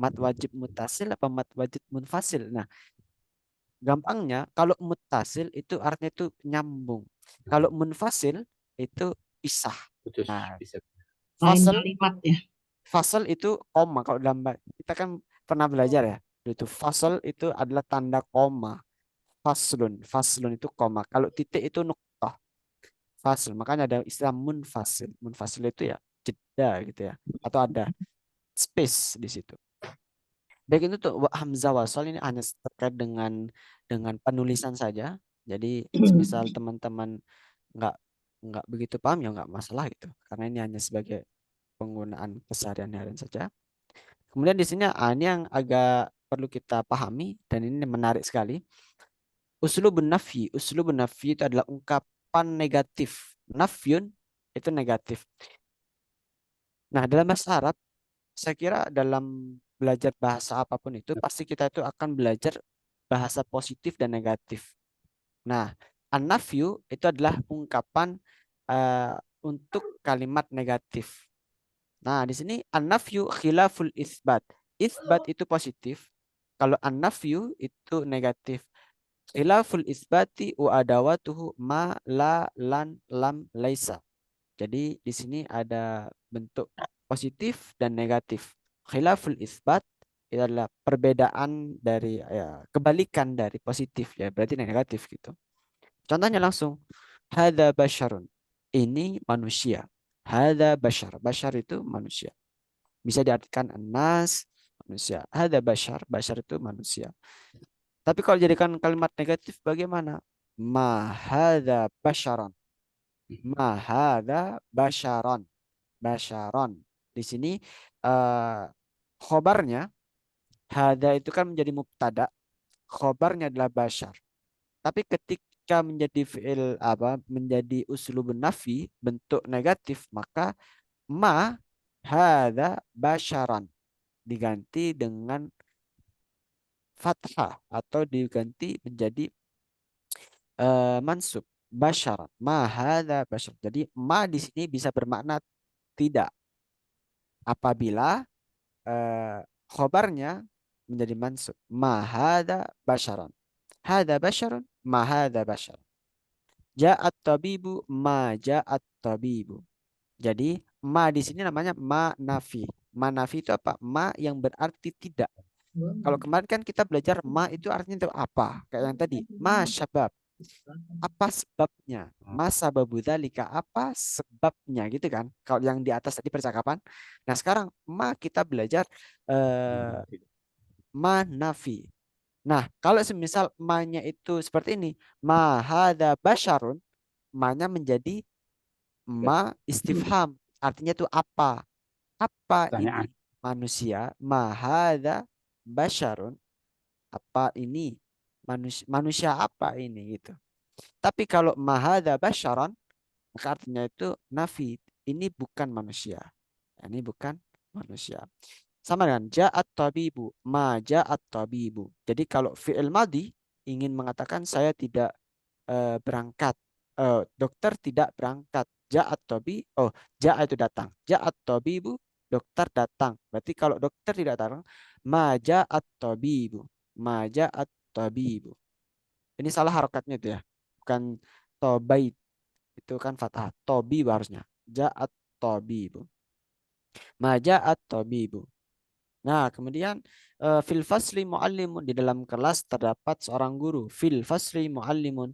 Mad wajib muttasil apa mad wajib munfasil. Nah, gampangnya kalau muttasil itu artinya itu nyambung. Kalau munfasil itu pisah. Putus. Nah, Bisa. fasal kalimat ya. fasal itu koma. Kalau dalam kita kan pernah belajar ya. Itu fasal itu adalah tanda koma. Faslun itu koma. Kalau titik itu nuktah. Fasl. Makanya ada istilah munfasil. Munfasil itu ya jeda gitu ya. Atau ada space di situ. Baik, itu tuh hamzah wasal ini hanya terkait dengan penulisan saja. Jadi misal teman-teman nggak begitu paham ya nggak masalah gitu. Karena ini hanya sebagai penggunaan keseharian-harian saja. Kemudian di sini ini yang agak perlu kita pahami dan ini menarik sekali. Uslubun nafi itu adalah ungkapan negatif. Nafyun itu negatif. Nah, dalam bahasa Arab, saya kira dalam belajar bahasa apapun itu, pasti kita itu akan belajar bahasa positif dan negatif. Nah, An-nafyu itu adalah ungkapan untuk kalimat negatif. Nah, di sini an-nafyu khilaful isbat. Isbat itu positif. Kalau an-nafyu itu negatif. Khilaful isbati wa adawatuhu ma, la, lan, lam, laisa. Jadi di sini ada bentuk positif dan negatif. Khilaful isbat itu adalah perbedaan dari kebalikan dari positif ya, berarti negatif gitu. Contohnya langsung, hadza basyarun. Ini manusia. Hadza basyar. Basyar itu manusia. Bisa diartikan anas, manusia. Hadza basyar. Basyar itu manusia. Tapi kalau jadikan kalimat negatif bagaimana? Ma hadza basyaron. Ma hadza basyaron. Basyaron. Di sini khobarnya hadza itu kan menjadi mubtada. Khobarnya adalah basyar. Tapi ketika menjadi fi'il menjadi uslubun nafi, bentuk negatif, maka ma hadza basyaran diganti dengan fathah atau diganti menjadi mansub basyaran. Ma hadza basyar. Jadi ma di sini bisa bermakna tidak apabila khobarnya menjadi mansub. Ma hadza basyaran. Hadza basyarun, ma hadza basyar. Ja'at tabibu, ma ja'at tabibu. Jadi ma di sini namanya ma nafi. Ma nafi itu apa? Ma yang berarti tidak. Kalau kemarin kan kita belajar ma itu artinya itu apa? Kayak yang tadi, ma syabab. Apa sebabnya? Ma sababu dzalika, apa sebabnya gitu kan? Kalau yang di atas tadi percakapan. Nah, sekarang ma kita belajar ma nafi. Nah, kalau semisal ma-nya itu seperti ini, ma hadza basyarun, ma-nya menjadi ma istifham. Artinya itu apa? Apa Pertanyaan. ini manusia? Ma hadza basyarun. Apa ini manusia? Manusia apa ini gitu. Tapi kalau ma hadza basyaran, maka artinya itu nafi. Ini bukan manusia. Ini bukan manusia. Sama dengan ja'at tabibu, ma ja'at tabibu. Jadi kalau fi'il madhi ingin mengatakan saya tidak berangkat. Dokter tidak berangkat. Ja'at tabi, ja'a itu datang. Ja'at tabibu, dokter datang. Berarti kalau dokter tidak datang, ma ja'at tabibu. Ma ja'at tabibu. Ini salah harokatnya itu ya. Bukan tobait. Itu kan fathah. Tobibu harusnya. Ja'at tabibu. Ma ja'at tabibu. Nah, kemudian fil fasli muallimun, di dalam kelas terdapat seorang guru. Fil fasli muallimun.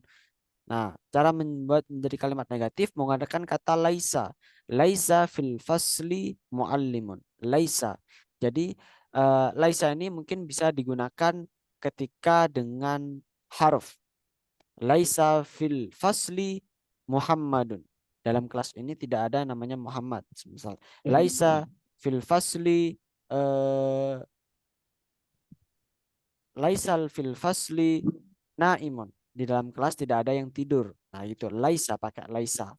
Nah, cara membuat menjadi kalimat negatif menggunakan kata laisa. Laisa fil fasli muallimun. Laisa. Jadi laisa ini mungkin bisa digunakan ketika dengan harf. Laisa fil fasli Muhammadun. Dalam kelas ini tidak ada namanya Muhammad. Misal, laisa fil fasli laisal fil fasli naimun. Di dalam kelas tidak ada yang tidur. Nah, itu laisa, pakai laisa.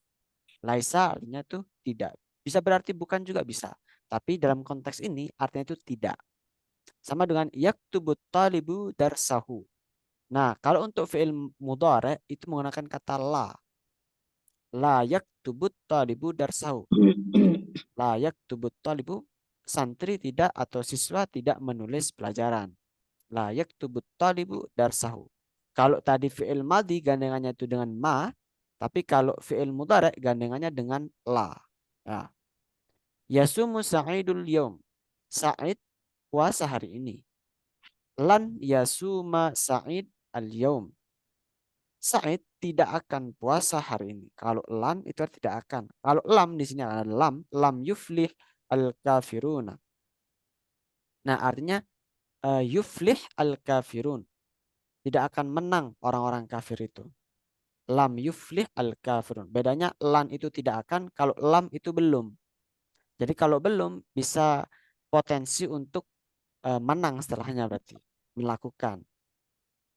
Laisa artinya itu tidak. Bisa berarti bukan juga bisa. Tapi dalam konteks ini artinya itu tidak. Sama dengan yaktubut talibu darsahu. Nah, kalau untuk fi'il mudhari itu menggunakan kata la. La yaktubut talibu darsahu. La yaktubut talibu, santri tidak atau siswa tidak menulis pelajaran. La yaktubut talibu darsahu. Kalau tadi fi'il madhi gandengannya itu dengan ma, tapi kalau fi'il mudhari gandengannya dengan la. Ya. Yasumu Sa'idul yaum. Sa'id puasa hari ini. Lan yasuma Sa'id al-yaum. Sa'id tidak akan puasa hari ini. Kalau lan itu tidak akan. Kalau lam di sini ada lam yuflih al-kafiruna. Nah, artinya yuflih al-kafirun. Tidak akan menang orang-orang kafir itu. Lam yuflih al-kafirun. Bedanya lan itu tidak akan, kalau lam itu belum. Jadi kalau belum bisa potensi untuk menang setelahnya berarti. Melakukan.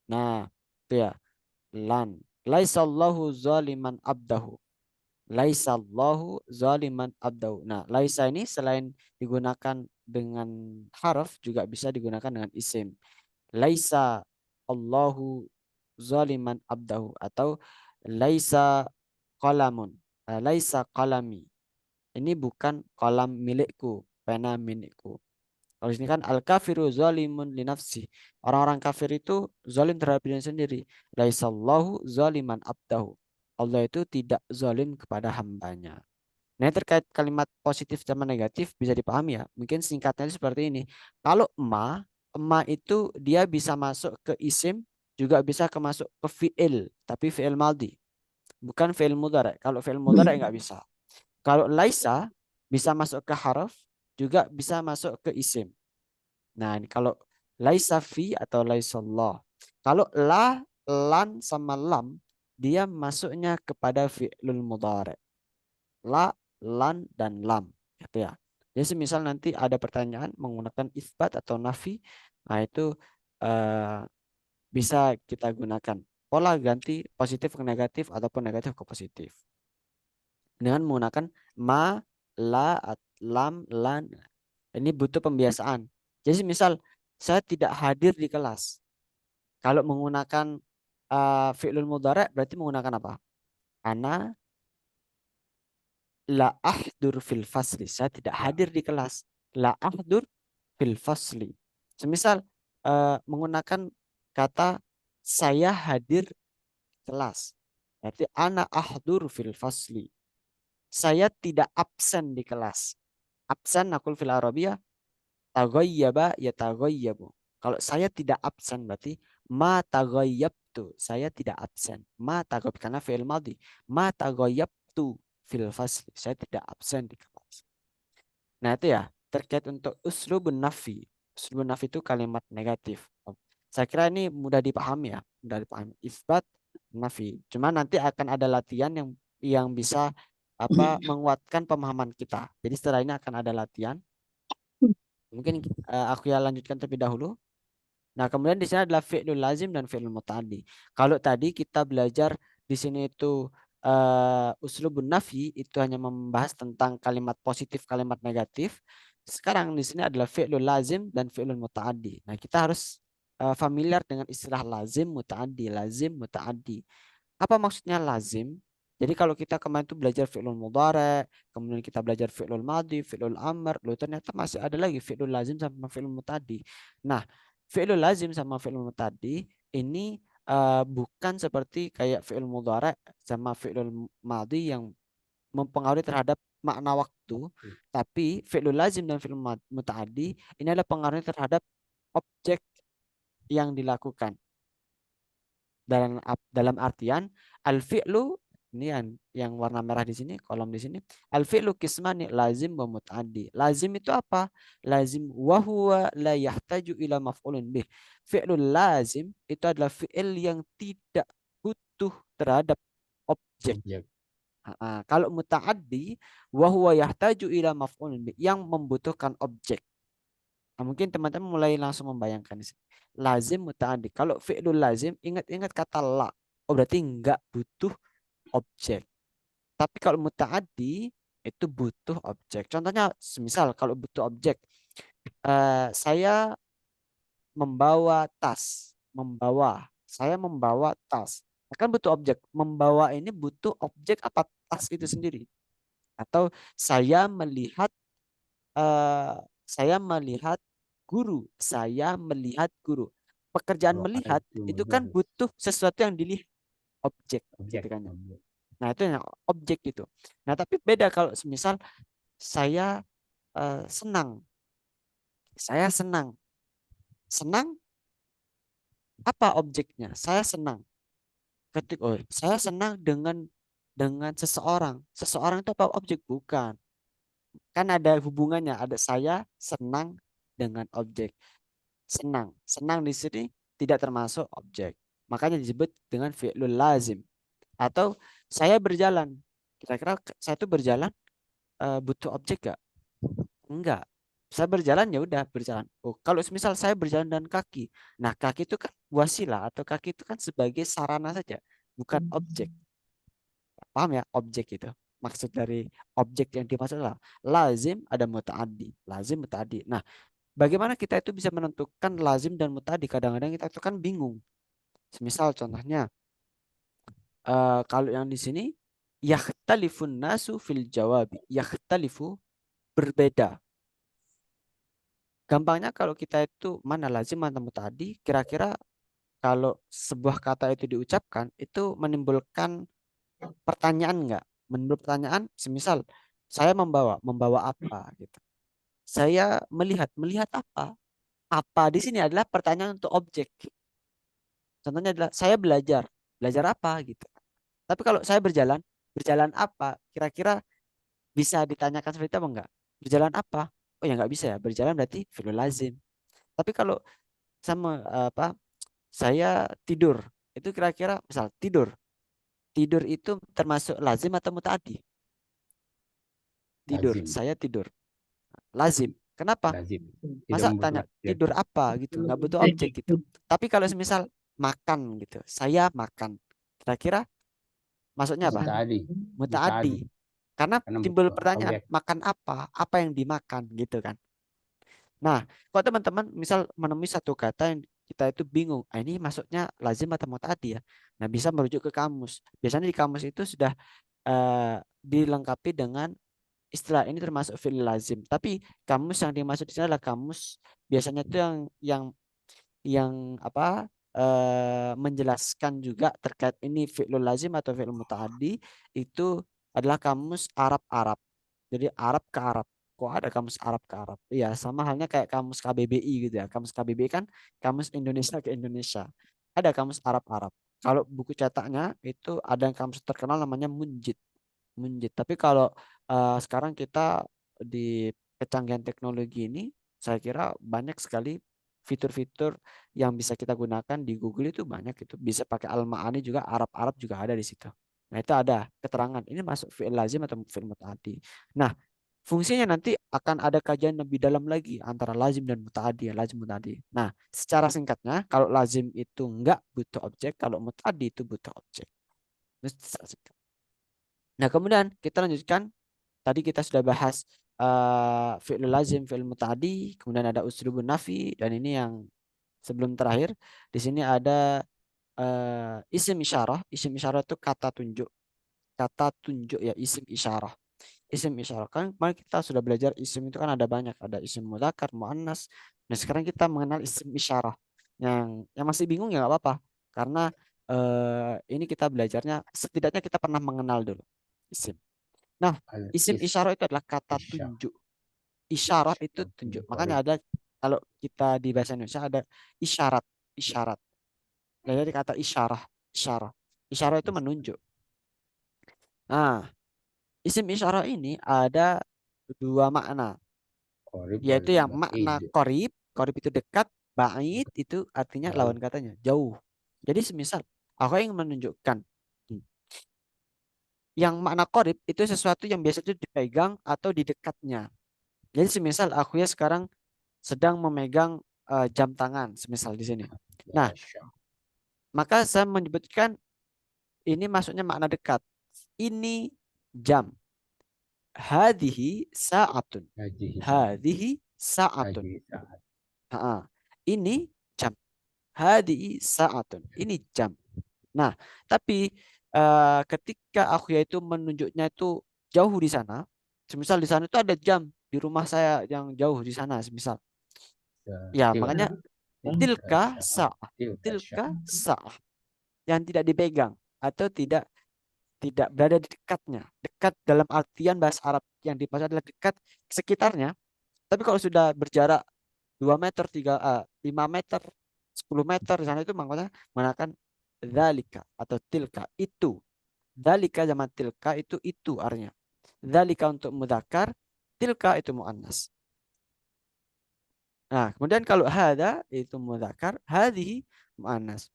Nah, itu ya. Lan. Laisallahu zaliman abdahu. Laisallahu zaliman abdahu. Nah, laisa ini selain digunakan dengan harf juga bisa digunakan dengan isim. Laisa Allahu zaliman abdahu, atau Laisa qalamun. Laisa qalami. Ini bukan kolam milikku, pena milikku. Kalau di sini kan al-kafiru zalimun li nafsi. Orang-orang kafir itu zalim terhadap dirinya sendiri. Laisallahu zaliman abdahu. Allah itu tidak zalim kepada hambanya. Nah, terkait kalimat positif sama negatif bisa dipahami ya. Mungkin singkatnya seperti ini. Kalau ma itu dia bisa masuk ke isim, juga bisa masuk ke fi'il, tapi fi'il maldi, bukan fi'il mudhari'. Kalau fi'il mudhari' nggak bisa. Kalau laisa bisa masuk ke harf, juga bisa masuk ke isim. Nah, ini kalau laisa fi atau laisallah. Kalau la, lan sama lam, dia masuknya kepada fi'lul mudhari'. La, lan, dan lam. Gitu ya. Jadi semisal nanti ada pertanyaan menggunakan isbat atau nafi, nah itu bisa kita gunakan pola ganti positif ke negatif ataupun negatif ke positif dengan menggunakan ma, la, lam, lan. Ini butuh pembiasaan. Jadi misal saya tidak hadir di kelas. Kalau menggunakan fi'lul mudhari' berarti menggunakan apa? Ana la ahdur fil fasli. Saya tidak hadir di kelas. La ahdur fil fasli. Semisal menggunakan kata saya hadir kelas. Berarti ana ahdur fil fasli. Saya tidak absen di kelas. Absen nakul fil arabiyah taghayyaba yataghayyabu. Kalau saya tidak absen berarti ma taghayyabtu. Saya tidak absen. Ma taghayyab karena fi'il madhi. Ma taghayyabtu fil fasli. Saya tidak absen di kelas. Nah, itu ya terkait untuk uslubun nafi. Uslubun nafi itu kalimat negatif. Saya kira ini mudah dipahami ya, mudah dipahami. Isbat, nafi. Cuma nanti akan ada latihan yang bisa menguatkan pemahaman kita. Jadi setelah ini akan ada latihan. Mungkin aku ya lanjutkan terlebih dahulu. Nah, kemudian di sini adalah fi'lul lazim dan fi'lul muta'addi. Kalau tadi kita belajar di sini itu uslubun nafi itu hanya membahas tentang kalimat positif, kalimat negatif. Sekarang di sini adalah fi'lul lazim dan fi'lul muta'addi. Nah, kita harus familiar dengan istilah lazim, muta'addi, lazim, muta'addi. Apa maksudnya lazim? Jadi kalau kita kemarin itu belajar fi'lul mudhari', kemudian kita belajar fi'lul madhi, fi'lul amr, lalu ternyata masih ada lagi fi'lul lazim sama fi'lul muta'addi. Nah, fi'lul lazim sama fi'lul muta'addi ini bukan seperti kayak fi'lul mudhari' sama fi'lul madhi yang mempengaruhi terhadap makna waktu, tapi fi'lul lazim dan fi'lul muta'addi ini adalah pengaruhnya terhadap objek yang dilakukan. Dalam artian al-fi'lu ini yang warna merah di sini, kolom di sini. Al-fi'lu kismani lazim wa muta'addi. Lazim itu apa? Lazim wa huwa la yahtaju ila maf'ulun bih. Fi'lul lazim itu adalah fi'il yang tidak butuh terhadap objek. Kalau muta'addi wa huwa yahtaju ila maf'ulun bih, yang membutuhkan objek. Nah, mungkin teman-teman mulai langsung membayangkan di sini. Lazim muta'addi. Kalau fi'lul lazim, ingat-ingat kata la. Oh, berarti enggak butuh objek. Tapi kalau muta'addi itu butuh objek. Contohnya, semisal kalau butuh objek, saya membawa tas. Saya membawa tas. Akan butuh objek. Membawa ini butuh objek apa? Tas itu sendiri. Atau saya melihat guru. Saya melihat guru. Pekerjaan melihat itu kan butuh sesuatu yang dilihat, objek. Gitu kan. Nah, itu yang objek itu. Nah, tapi beda kalau misal saya senang. Saya senang. Senang apa objeknya? Saya senang. Saya senang dengan seseorang. Seseorang itu apa objek? Bukan. Kan ada hubungannya. Ada saya senang dengan objek. Senang di sini tidak termasuk objek. Makanya disebut dengan fi'lul lazim. Atau saya berjalan. Kira-kira saya itu berjalan butuh objek gak? Enggak. Saya berjalan ya udah berjalan. Oh, kalau misal saya berjalan dengan kaki. Nah, kaki itu kan wasilah atau kaki itu kan sebagai sarana saja, bukan objek. Paham ya? Objek itu. Maksud dari objek yang dimaksud adalah lazim ada muta'addi. Lazim muta'addi. Nah, bagaimana kita itu bisa menentukan lazim dan muta'addi? Kadang-kadang kita itu kan bingung. Misal contohnya kalau yang di sini yakhtalifun nasu fil jawabi. Yakhtalifu berbeda. Gampangnya kalau kita itu mana lazim mana muta'addi, kira-kira kalau sebuah kata itu diucapkan itu menimbulkan pertanyaan enggak? Menimbulkan pertanyaan, semisal saya membawa apa gitu. Saya melihat apa? Apa di sini adalah pertanyaan untuk objek. Contohnya adalah saya belajar apa gitu. Tapi kalau saya berjalan apa? Kira-kira bisa ditanyakan seperti itu apa enggak? Berjalan apa? Oh ya nggak bisa ya. Berjalan berarti fi'il lazim. Tapi kalau sama apa? Saya tidur. Itu kira-kira misal tidur. Tidur itu termasuk lazim atau mutaaddi? Tidur. Lazim. Saya tidur. Lazim. Kenapa? Lazim. Tidak Masa membutuhkan tanya objek. tidur apa gitu, nggak butuh objek gitu. Tapi kalau semisal makan gitu, saya makan, kira-kira maksudnya apa? Mutaaddi. Mutaaddi. Karena Karena timbul butuh pertanyaan, objek. makan apa? Apa yang dimakan gitu kan. Nah, kalau teman-teman misal menemui satu kata yang kita itu bingung, ini maksudnya lazim atau mutaaddi ya. Nah, bisa merujuk ke kamus. Biasanya di kamus itu sudah dilengkapi dengan istilah ini termasuk fi'il lazim. Tapi kamus yang dimaksud di sini adalah kamus biasanya itu yang apa menjelaskan juga terkait ini fi'lul lazim atau fi'il mutaaddi itu adalah kamus Arab-Arab. Jadi Arab ke Arab. Kok ada kamus Arab ke Arab? Iya, sama halnya kayak kamus KBBI gitu ya. Kamus KBBI kan kamus Indonesia ke Indonesia. Ada kamus Arab-Arab. Kalau buku cetaknya itu ada yang kamus terkenal namanya Munjid. Munjid. Tapi kalau sekarang kita di kecanggihan teknologi ini, saya kira banyak sekali fitur-fitur yang bisa kita gunakan di Google itu banyak itu. Bisa pakai Al-Ma'ani juga, Arab-Arab juga ada di situ. Nah, itu ada keterangan ini masuk fi'il lazim atau fi'il mutaaddi. Nah, fungsinya nanti akan ada kajian lebih dalam lagi antara lazim dan mutaaddi, lazim mutaaddi. Nah, secara singkatnya kalau lazim itu enggak butuh objek, kalau mutaaddi itu butuh objek. Itu secara singkat. Nah, kemudian kita lanjutkan. Tadi kita sudah bahas fi'lul lazim, fi'il mutaaddi, kemudian ada uslubun nafi, dan ini yang sebelum terakhir. Di sini ada isim isyarah. Isim isyarah itu kata tunjuk. Kata tunjuk ya, isim isyarah. Isim isyarah. Kan kemarin kita sudah belajar isim itu kan ada banyak. Ada isim mudzakkar, muannas. Nah, sekarang kita mengenal isim isyarah. Yang masih bingung ya nggak apa-apa. Karena ini kita belajarnya, setidaknya kita pernah mengenal dulu isim. Nah, isim isyarah itu adalah kata tunjuk. Isyarat itu tunjuk. Makanya ada kalau kita di bahasa Indonesia ada isyarat, isyarat. Jadi kata isyarah, isyarah. Isyarah itu menunjuk. Nah, isim isyarah ini ada dua makna, Qorib yaitu wal yang makna ba'id. korib, korib itu dekat, ba'id itu artinya Jauh. lawan katanya, jauh. Jadi semisal aku ingin menunjukkan yang makna korib itu sesuatu yang biasanya dipegang atau di dekatnya. Jadi semisal aku ya sekarang sedang memegang jam tangan, semisal di sini. Nah, maka saya menyebutkan ini maksudnya makna dekat. Ini jam. Hadhihi sa'atun. Hadhihi sa'atun. Ini jam. Hadhihi sa'atun. Ini jam. Nah, tapi ketika aku yaitu menunjuknya itu jauh di sana, semisal di sana itu ada jam di rumah saya yang jauh di sana, semisal. Ya, makanya tilka sa'ah. Tilka sa'ah. Yang tidak dipegang atau tidak berada di dekatnya. Dekat dalam artian bahasa Arab yang dimaksud adalah dekat sekitarnya. Tapi kalau sudah berjarak 2 meter, 5 meter, 10 meter di sana itu makanya menggunakan dzalika atau tilka itu. Dzalika zaman tilka itu artinya. Dzalika untuk mudzakkar, tilka itu muannas. Nah, kemudian kalau hada itu mudzakkar, hadhihi muannas.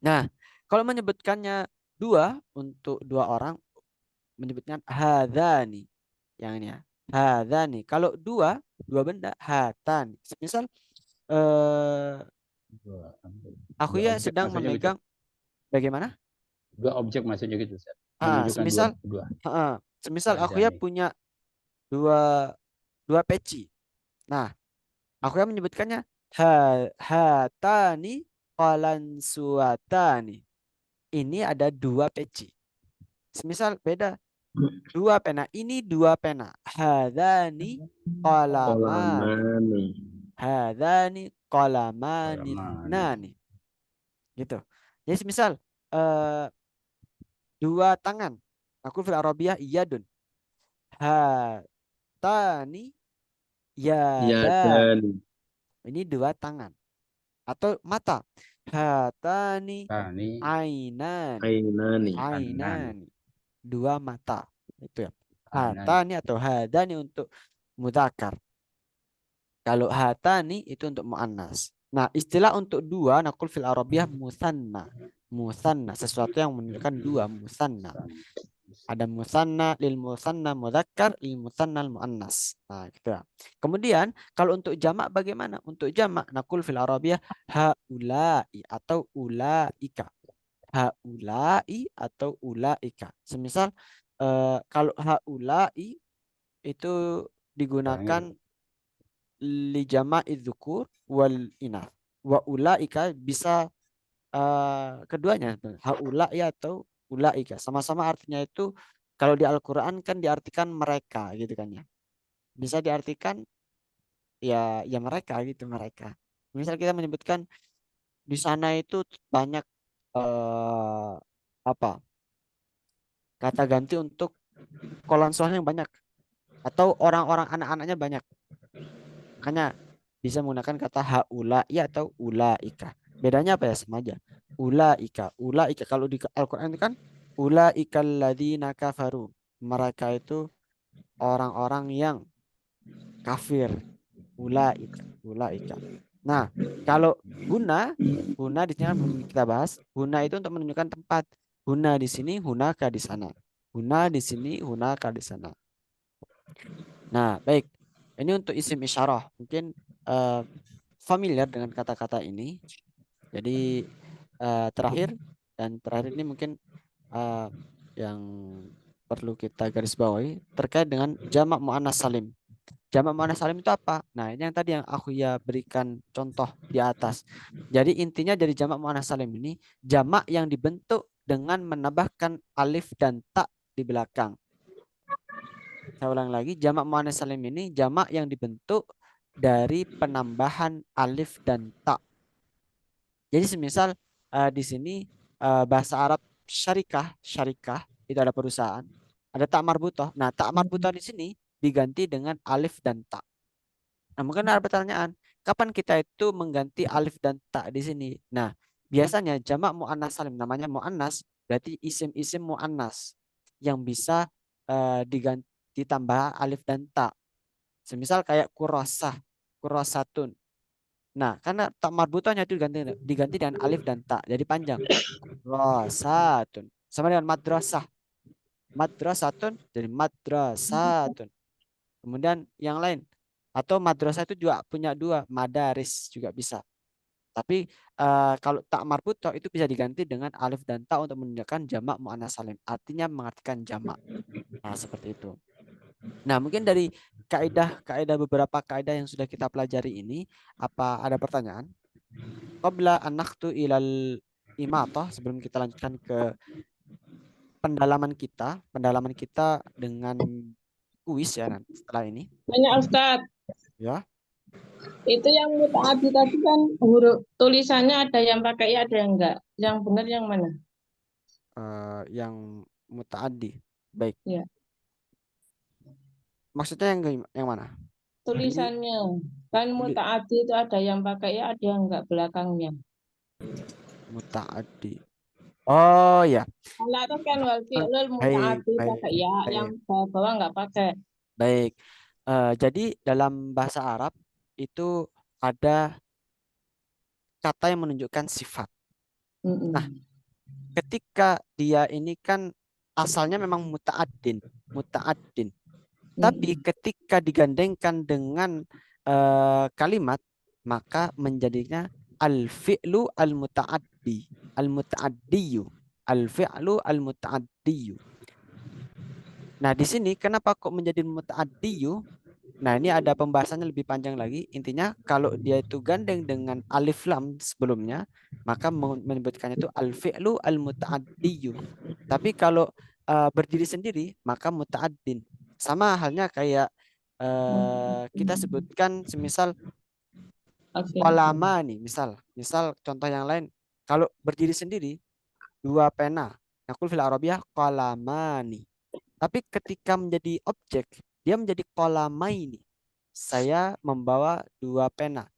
Nah, kalau menyebutkannya dua untuk dua orang menyebutkan hadzani. Yang ini ya. Hadzani. Kalau dua benda hatani. Misal aku Dua ya objek sedang maksudnya memegang bagaimana? Dua objek maksudnya gitu, Ustaz. Menunjukkan Semisal dua. semisal aku ya punya dua peci. Nah, aku yang menyebutkannya hatani qalansuatani. ini ada 2 peci. Semisal beda, 2 pena, ini 2 pena. Hadani qalamani. Qalamani. Hadani qalamani nani. Gitu. Jadi semisal 2 tangan. Aku fil Arabiyah yadun. Hatani yadan. Yadani. Ini 2 tangan. Atau mata. Hatani Tani. ainani. Ainani. Ainani. 2 mata. Itu ya. Ainani. Hatani atau hadani untuk mudzakkar. Kalau hatani itu untuk muannas. Nah, istilah untuk 2 naqul fil Arabiyah musanna. Musanna, sesuatu yang menunjukkan 2, musanna. Ada musanna lil musanna mudzakkar, lil musanna al muannas. Nah, gitu ya. Kemudian kalau untuk jamak bagaimana? Untuk jamak naqul fil Arabiyah haula'i atau ulaika. Haula'i atau ulaika. Semisal kalau haula'i itu digunakan li jama'i dzukur wal inath. Wa ulaika bisa keduanya, haula'i atau ulaika. Sama-sama artinya itu kalau di Al-Qur'an kan diartikan mereka gitu kan ya. Bisa diartikan ya mereka gitu, mereka. Misal kita menyebutkan di sana itu banyak apa? Kata ganti untuk kolon soalnya yang banyak atau orang-orang anak-anaknya banyak. Makanya bisa menggunakan kata haula'i atau ulaika. Bedanya apa ya? Sama aja. Ulaika kalau di Al-Qur'an itu kan ulaikal ladzina kafaru. Mereka itu orang-orang yang kafir. Ulaika. Nah, kalau huna di sini kan kita bahas, huna itu untuk menunjukkan tempat. Huna di sini, hunaka di sana. Huna di sini, hunaka di sana. Nah, baik. Ini untuk isim isyarah. Mungkin familiar dengan kata-kata ini. Jadi terakhir ini mungkin yang perlu kita garis bawahi terkait dengan jamak muannas salim. Jamak muannas salim itu apa? Nah, ini yang tadi yang aku ya berikan contoh di atas. Jadi intinya dari jamak muannas salim ini jamak yang dibentuk dengan menambahkan alif dan ta di belakang. Saya ulang lagi, jamak muannas salim ini jamak yang dibentuk dari penambahan alif dan ta. Jadi semisal di sini bahasa Arab syarikah itu ada perusahaan, ada tak marbutoh. Nah, tak marbutoh di sini diganti dengan alif dan ta. Nah, mungkin ada pertanyaan, kapan kita itu mengganti alif dan ta di sini? Nah, biasanya jamak muannas salim, namanya muannas berarti isim-isim muannas yang bisa diganti ditambah alif dan ta. Semisal kayak kurasah, kurasatun. Nah, karena tak marbutohnya itu diganti dengan alif dan ta, jadi panjang. Madrasatun. Sama dengan madrasah. Madrasatun jadi madrasatun. Kemudian yang lain. Atau madrasah itu juga punya 2, madaris juga bisa. Tapi kalau tak marbutoh itu bisa diganti dengan alif dan ta untuk menunjukkan jamak muannas salim. Artinya mengartikan jamak. Nah, seperti itu. Nah, mungkin dari beberapa kaidah yang sudah kita pelajari ini, apa ada pertanyaan? Qabla an nakhtu ilal imatah, sebelum kita lanjutkan ke pendalaman kita dengan kuis ya nanti setelah ini. Banyak Ustadz. Ya. Itu yang mutaati tadi kan huruf tulisannya ada yang pakai ya, ada yang enggak. Yang benar yang mana? Yang mutaaddi. Baik. Ya. Maksudnya yang mana? Tulisannya. Kan mutaati itu ada yang pakai ya, ada yang enggak belakangnya. Mutaaddi. Oh ya. Kalau itu kan wal fi'lul mutaati pakai ya, yang bawah enggak pakai. Baik. Jadi dalam bahasa Arab itu ada kata yang menunjukkan sifat. Nah, ketika dia ini kan asalnya memang muta'addin. Tapi ketika digandengkan dengan kalimat, maka menjadinya al-fi'lu al-muta'addi. Al-muta'addiyu. Al-fi'lu al-muta'addiyu. Nah, di sini kenapa kok menjadi muta'addiyu? Nah, ini ada pembahasannya lebih panjang lagi. Intinya kalau dia itu gandeng dengan alif lam sebelumnya, maka menyebutkannya itu al-fi'lu al-muta'addiyu. Tapi kalau berdiri sendiri, maka muta'addin. Sama halnya kayak kita sebutkan semisal Oke. kolama nih, misal contoh yang lain. Kalau berdiri sendiri, dua pena. Nakul fil Arabiyah qalamani. Tapi ketika menjadi objek, dia menjadi qalamaini. Saya membawa dua pena.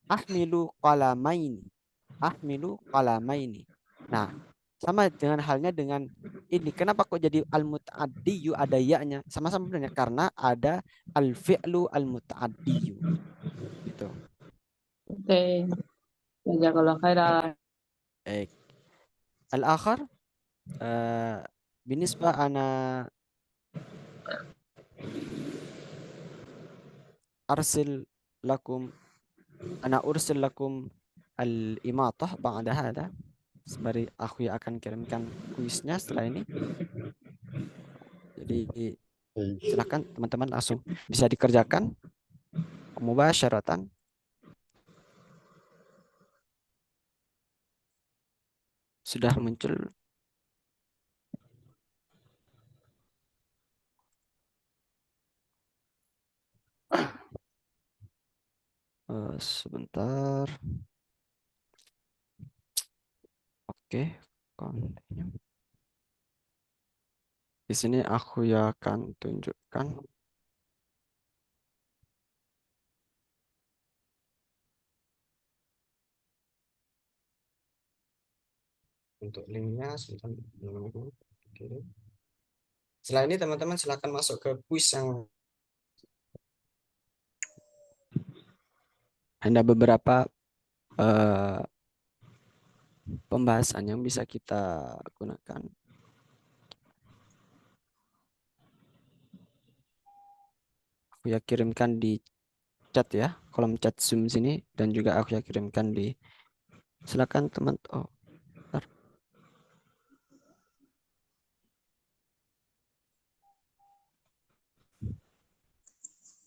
Ahmilu qalamaini. Ahmilu qalamaini. Nah, sama dengan halnya dengan ini. Kenapa kok jadi al-muta'addiyu ada ya-nya? Sama-sama benar karena ada al-fi'lu al-muta'addiyu. Gitu. Oke. Jazakallah khairan. Baik. Al-akhar binisbah ana arsil lakum ana ursil lakum al-imatah ba'da hada. Sembari aku akan kirimkan kuisnya setelah ini. Jadi silakan teman-teman langsung bisa dikerjakan mubasyaratan. Sudah muncul. Sebentar. Oke, continue. Di sini aku akan tunjukkan untuk linknya. Setelah ini teman-teman silakan masuk ke kuis yang ada beberapa pembahasan yang bisa kita gunakan. Aku ya kirimkan di chat ya, kolom chat Zoom sini, dan juga aku ya kirimkan di. Silakan teman. Oh, bentar.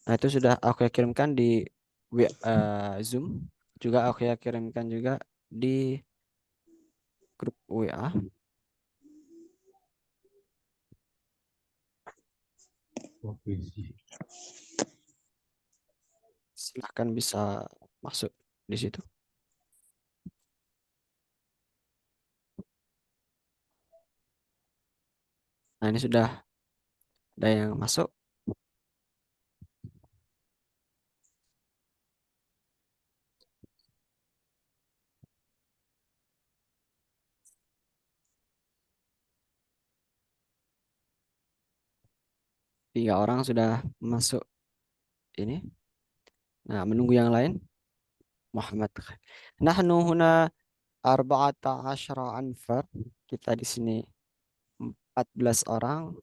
Nah, itu sudah aku ya kirimkan di Zoom. Juga aku ya kirimkan juga di grup WA. Silahkan bisa masuk di situ. Nah, ini sudah ada yang masuk. Tiga orang sudah masuk ini. Nah, menunggu yang lain. Muhammad. Nahnu huna 14 anfar. Kita di sini 14 orang.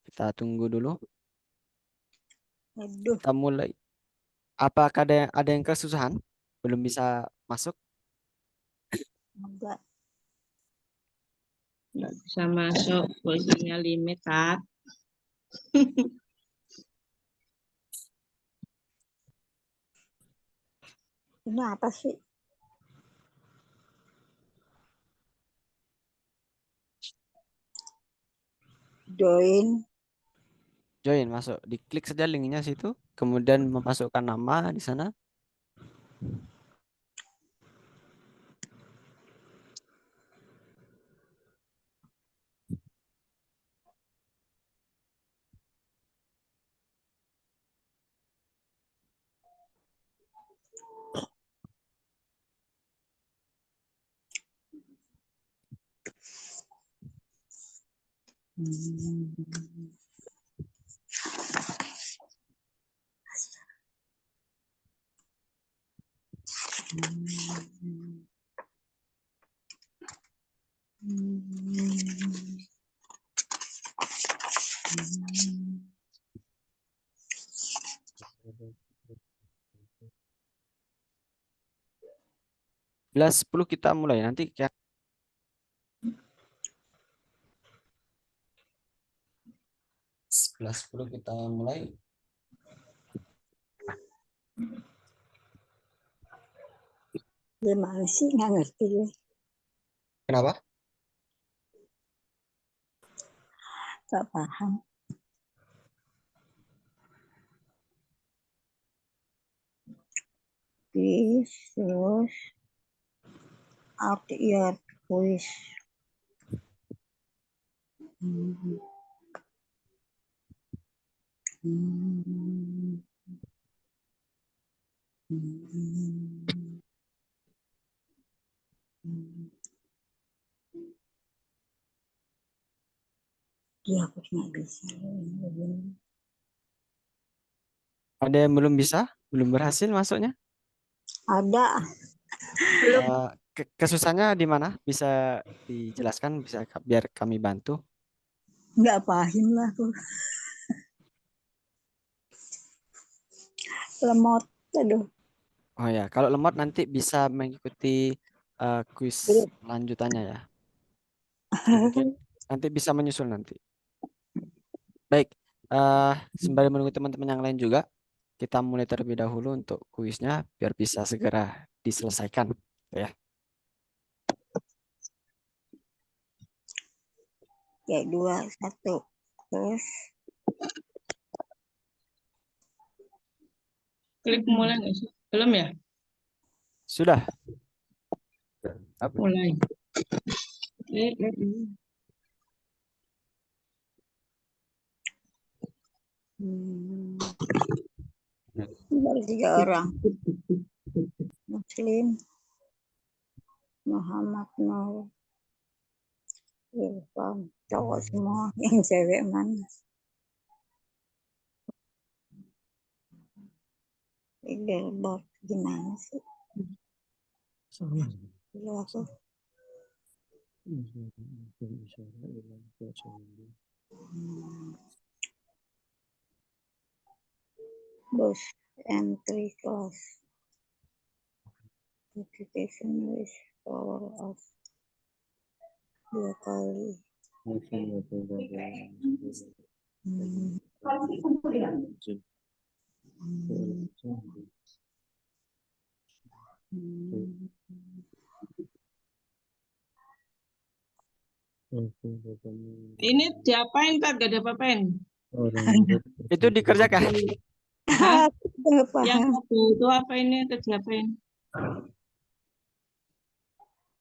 Kita tunggu dulu. Aduh. Kita mulai. Apakah ada yang kesusahan? Belum bisa masuk? Enggak. Nggak bisa masuk, posisinya limit, Tat. Ini apa sih? Join. Join masuk. Diklik saja linknya situ. Kemudian memasukkan nama di sana. Belas 10 kita mulai nanti ya. 11.10 kita mulai. Gimana sih? Nggak ngerti gue. Kenapa? Nggak paham. Please, terus out your voice. Hmm. Hmm. Hmm. Hmm. Ya, aku nggak bisa. Ada yang belum bisa? Belum berhasil masuknya? Ada. Kesusahannya di mana? Bisa dijelaskan? Bisa biar kami bantu. Nggak paham lah aku. Lemot. Aduh. Oh ya, kalau lemot nanti bisa mengikuti kuis lanjutannya ya. Mungkin nanti bisa menyusul nanti. Baik, sembari menunggu teman-teman yang lain juga, kita mulai terlebih dahulu untuk kuisnya biar bisa segera diselesaikan. Ya. Ya, 2, 1. Terus Klik mulai nggak sih? Belum ya? Sudah. Mulai. Klik. Baru 3 orang. Muslim, Muhammad Nur, Irfan, cowok semua, yang cewek mana? Billboard gimana sih? Dulu aku. Bus entry class. Notification wish power off. 2 kali. Ini diapain tak? Gak ada apa-apain. Itu dikerjakan. Hah? Nggak Yang paham. satu itu apa ini? Atau diapain?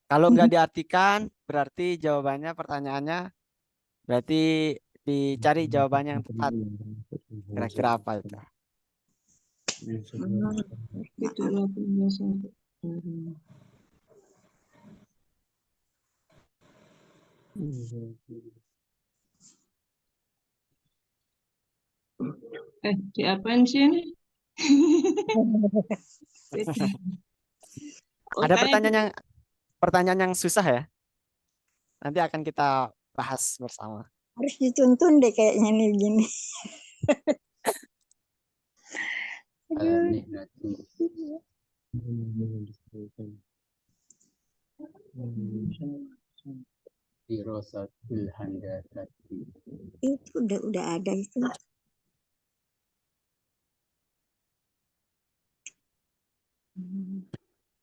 Kalau nggak diartikan, berarti jawabannya pertanyaannya berarti dicari jawabannya yang tepat. Kira-kira apa itu? Itulah penjelasan. Diapain sih ini? Ada pertanyaan yang susah ya? Nanti akan kita bahas bersama. Harus dituntun deh kayaknya nih begini. Dirasatul handasati. Itu udah ada itu.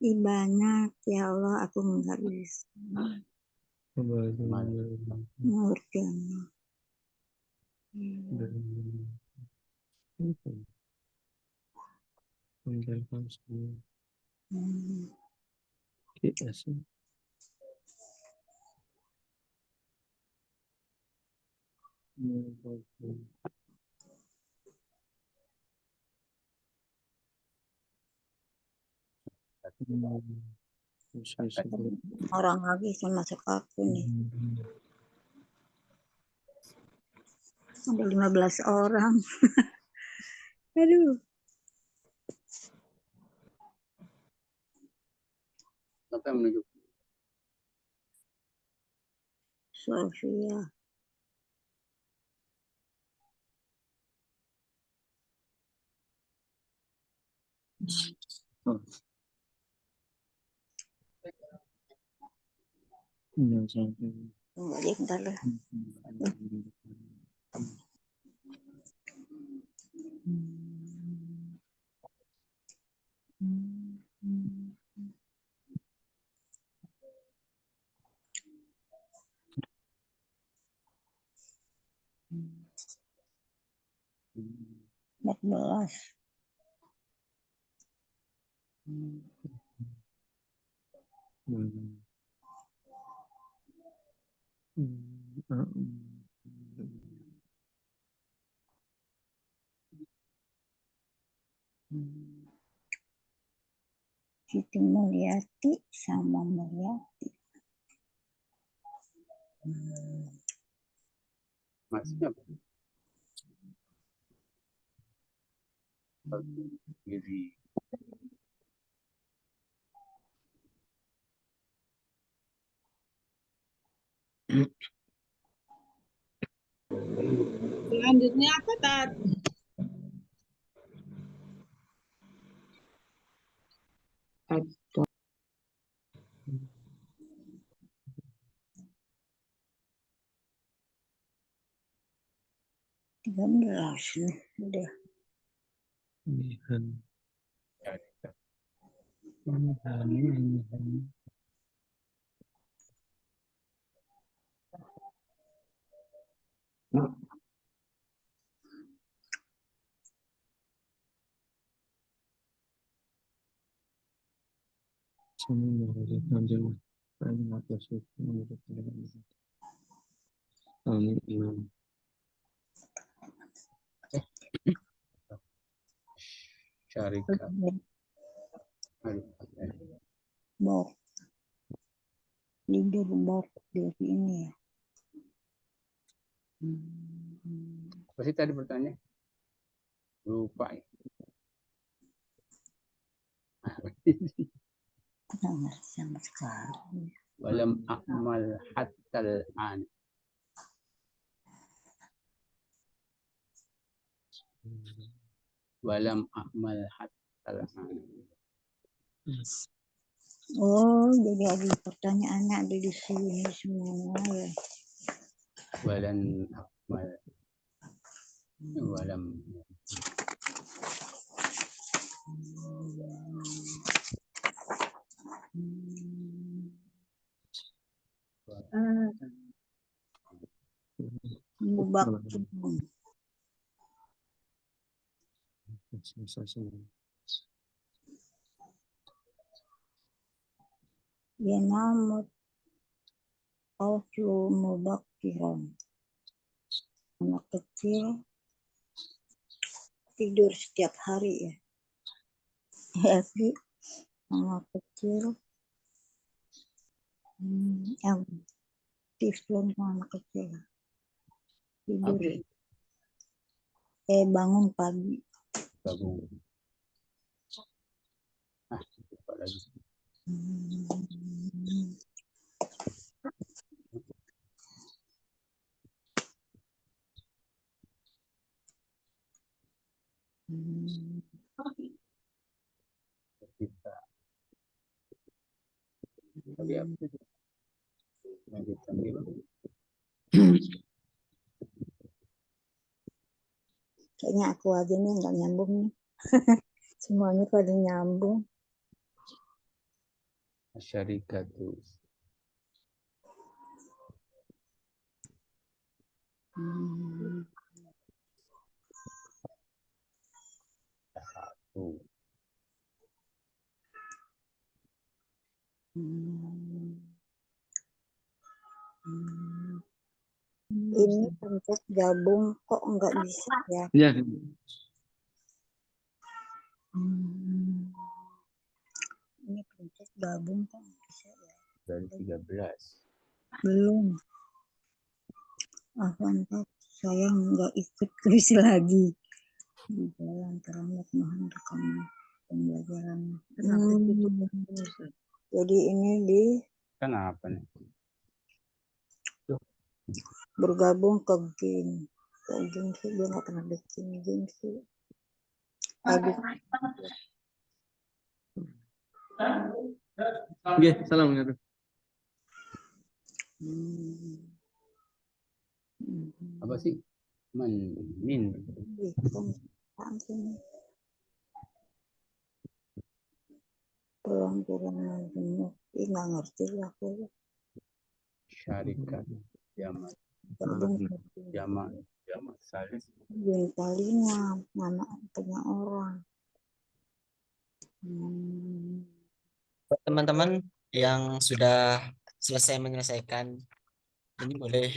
Banyak ya Allah, aku nggak bisa. Ngerti. Orang lagi sama masuk aku nih. Ada 15 orang. Aduh. Sampai menuju Sofia. Tunggu deh, bentar lah. Ikhlas. Siti Mulyati sama Mulyati. Maksudnya apa? Jadi Selanjutnya apa, Tat? Tiga belas nih, udah. syarikat. Bok. Leader bok dari ini ya. Apa sih tadi bertanya? Lupa ya. Nggak ngerti sama sekali. Walam a'mal hatta an. Walam a'mal hatta an. Oh, jadi ada pertanyaannya ada di sini semua ya. Walan a'mal. Walam. Mubak. Ya namut. Auflu mubakiran. Anak kecil tidur setiap hari ya. Tapi anak kecil yang tiflon anak kecil tidur. Bangun pagi. Bangun. Lupa lagi. Kita tadi apa itu? Lanjutkan dulu. Kayaknya aku aja nih nggak nyambung nih. Semuanya pada nyambung. Syarikatu. Ini pencet gabung kok nggak bisa ya? Ya. Ini pencet gabung kok nggak bisa ya? Dari 13. Belum. Mantap. Saya nggak ikut kuis lagi. Di jalan terlambat mohon rekaman pembelajaran. Jadi ini di Kenapa nih? bergabung ke game. Ke game sih gue nggak pernah bikin game sih. Tadi Oke, salam. Apa sih? Min. pulang jenuh. Nggak ngerti lah aku. Syarikat. Jamak. Gabung Jamak. Bentalina, nama punya orang. Buat teman-teman yang sudah selesai menyelesaikan, ini boleh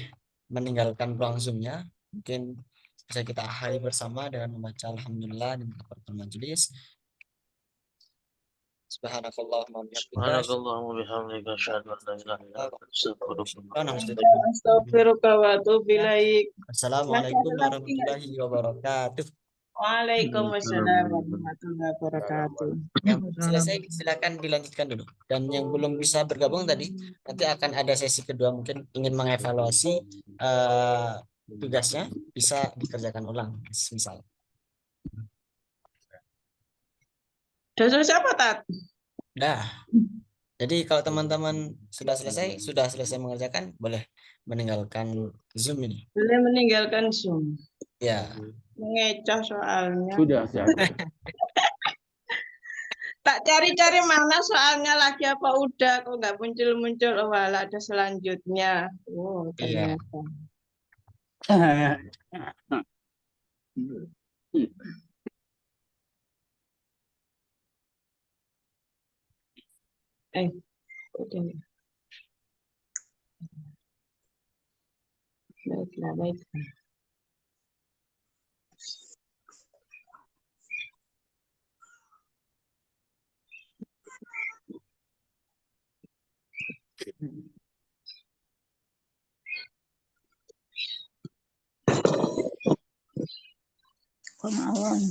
meninggalkan ruang Zoom-nya. Mungkin bisa kita akhiri bersama dengan membaca Alhamdulillah dan kafaratul majelis. Subhanakallahumma wa bihamdika. Subhanakallahumma wa bihamdika asyhadu an la ilaha illa anta astaghfiruka wa atubu Astagfiruka wa atubu ilaik. Assalamualaikum warahmatullahi wabarakatuh. Waalaikumsalam warahmatullahi wabarakatuh. Yang selesai silakan dilanjutkan dulu. Dan yang belum bisa bergabung tadi, nanti akan ada sesi kedua, mungkin ingin mengevaluasi tugasnya, bisa dikerjakan ulang, misal. Sudah selesai apa, Tat? Nah, jadi kalau teman-teman sudah selesai mengerjakan, boleh meninggalkan Zoom ini. Boleh meninggalkan Zoom. Ya. Mengecoh soalnya. Sudah, Tak cari-cari mana soalnya lagi apa udah kok nggak muncul-muncul. Oh, walah ada selanjutnya. Oh, Iya. ternyata. Udah. Baiklah, baiklah. Kemawan.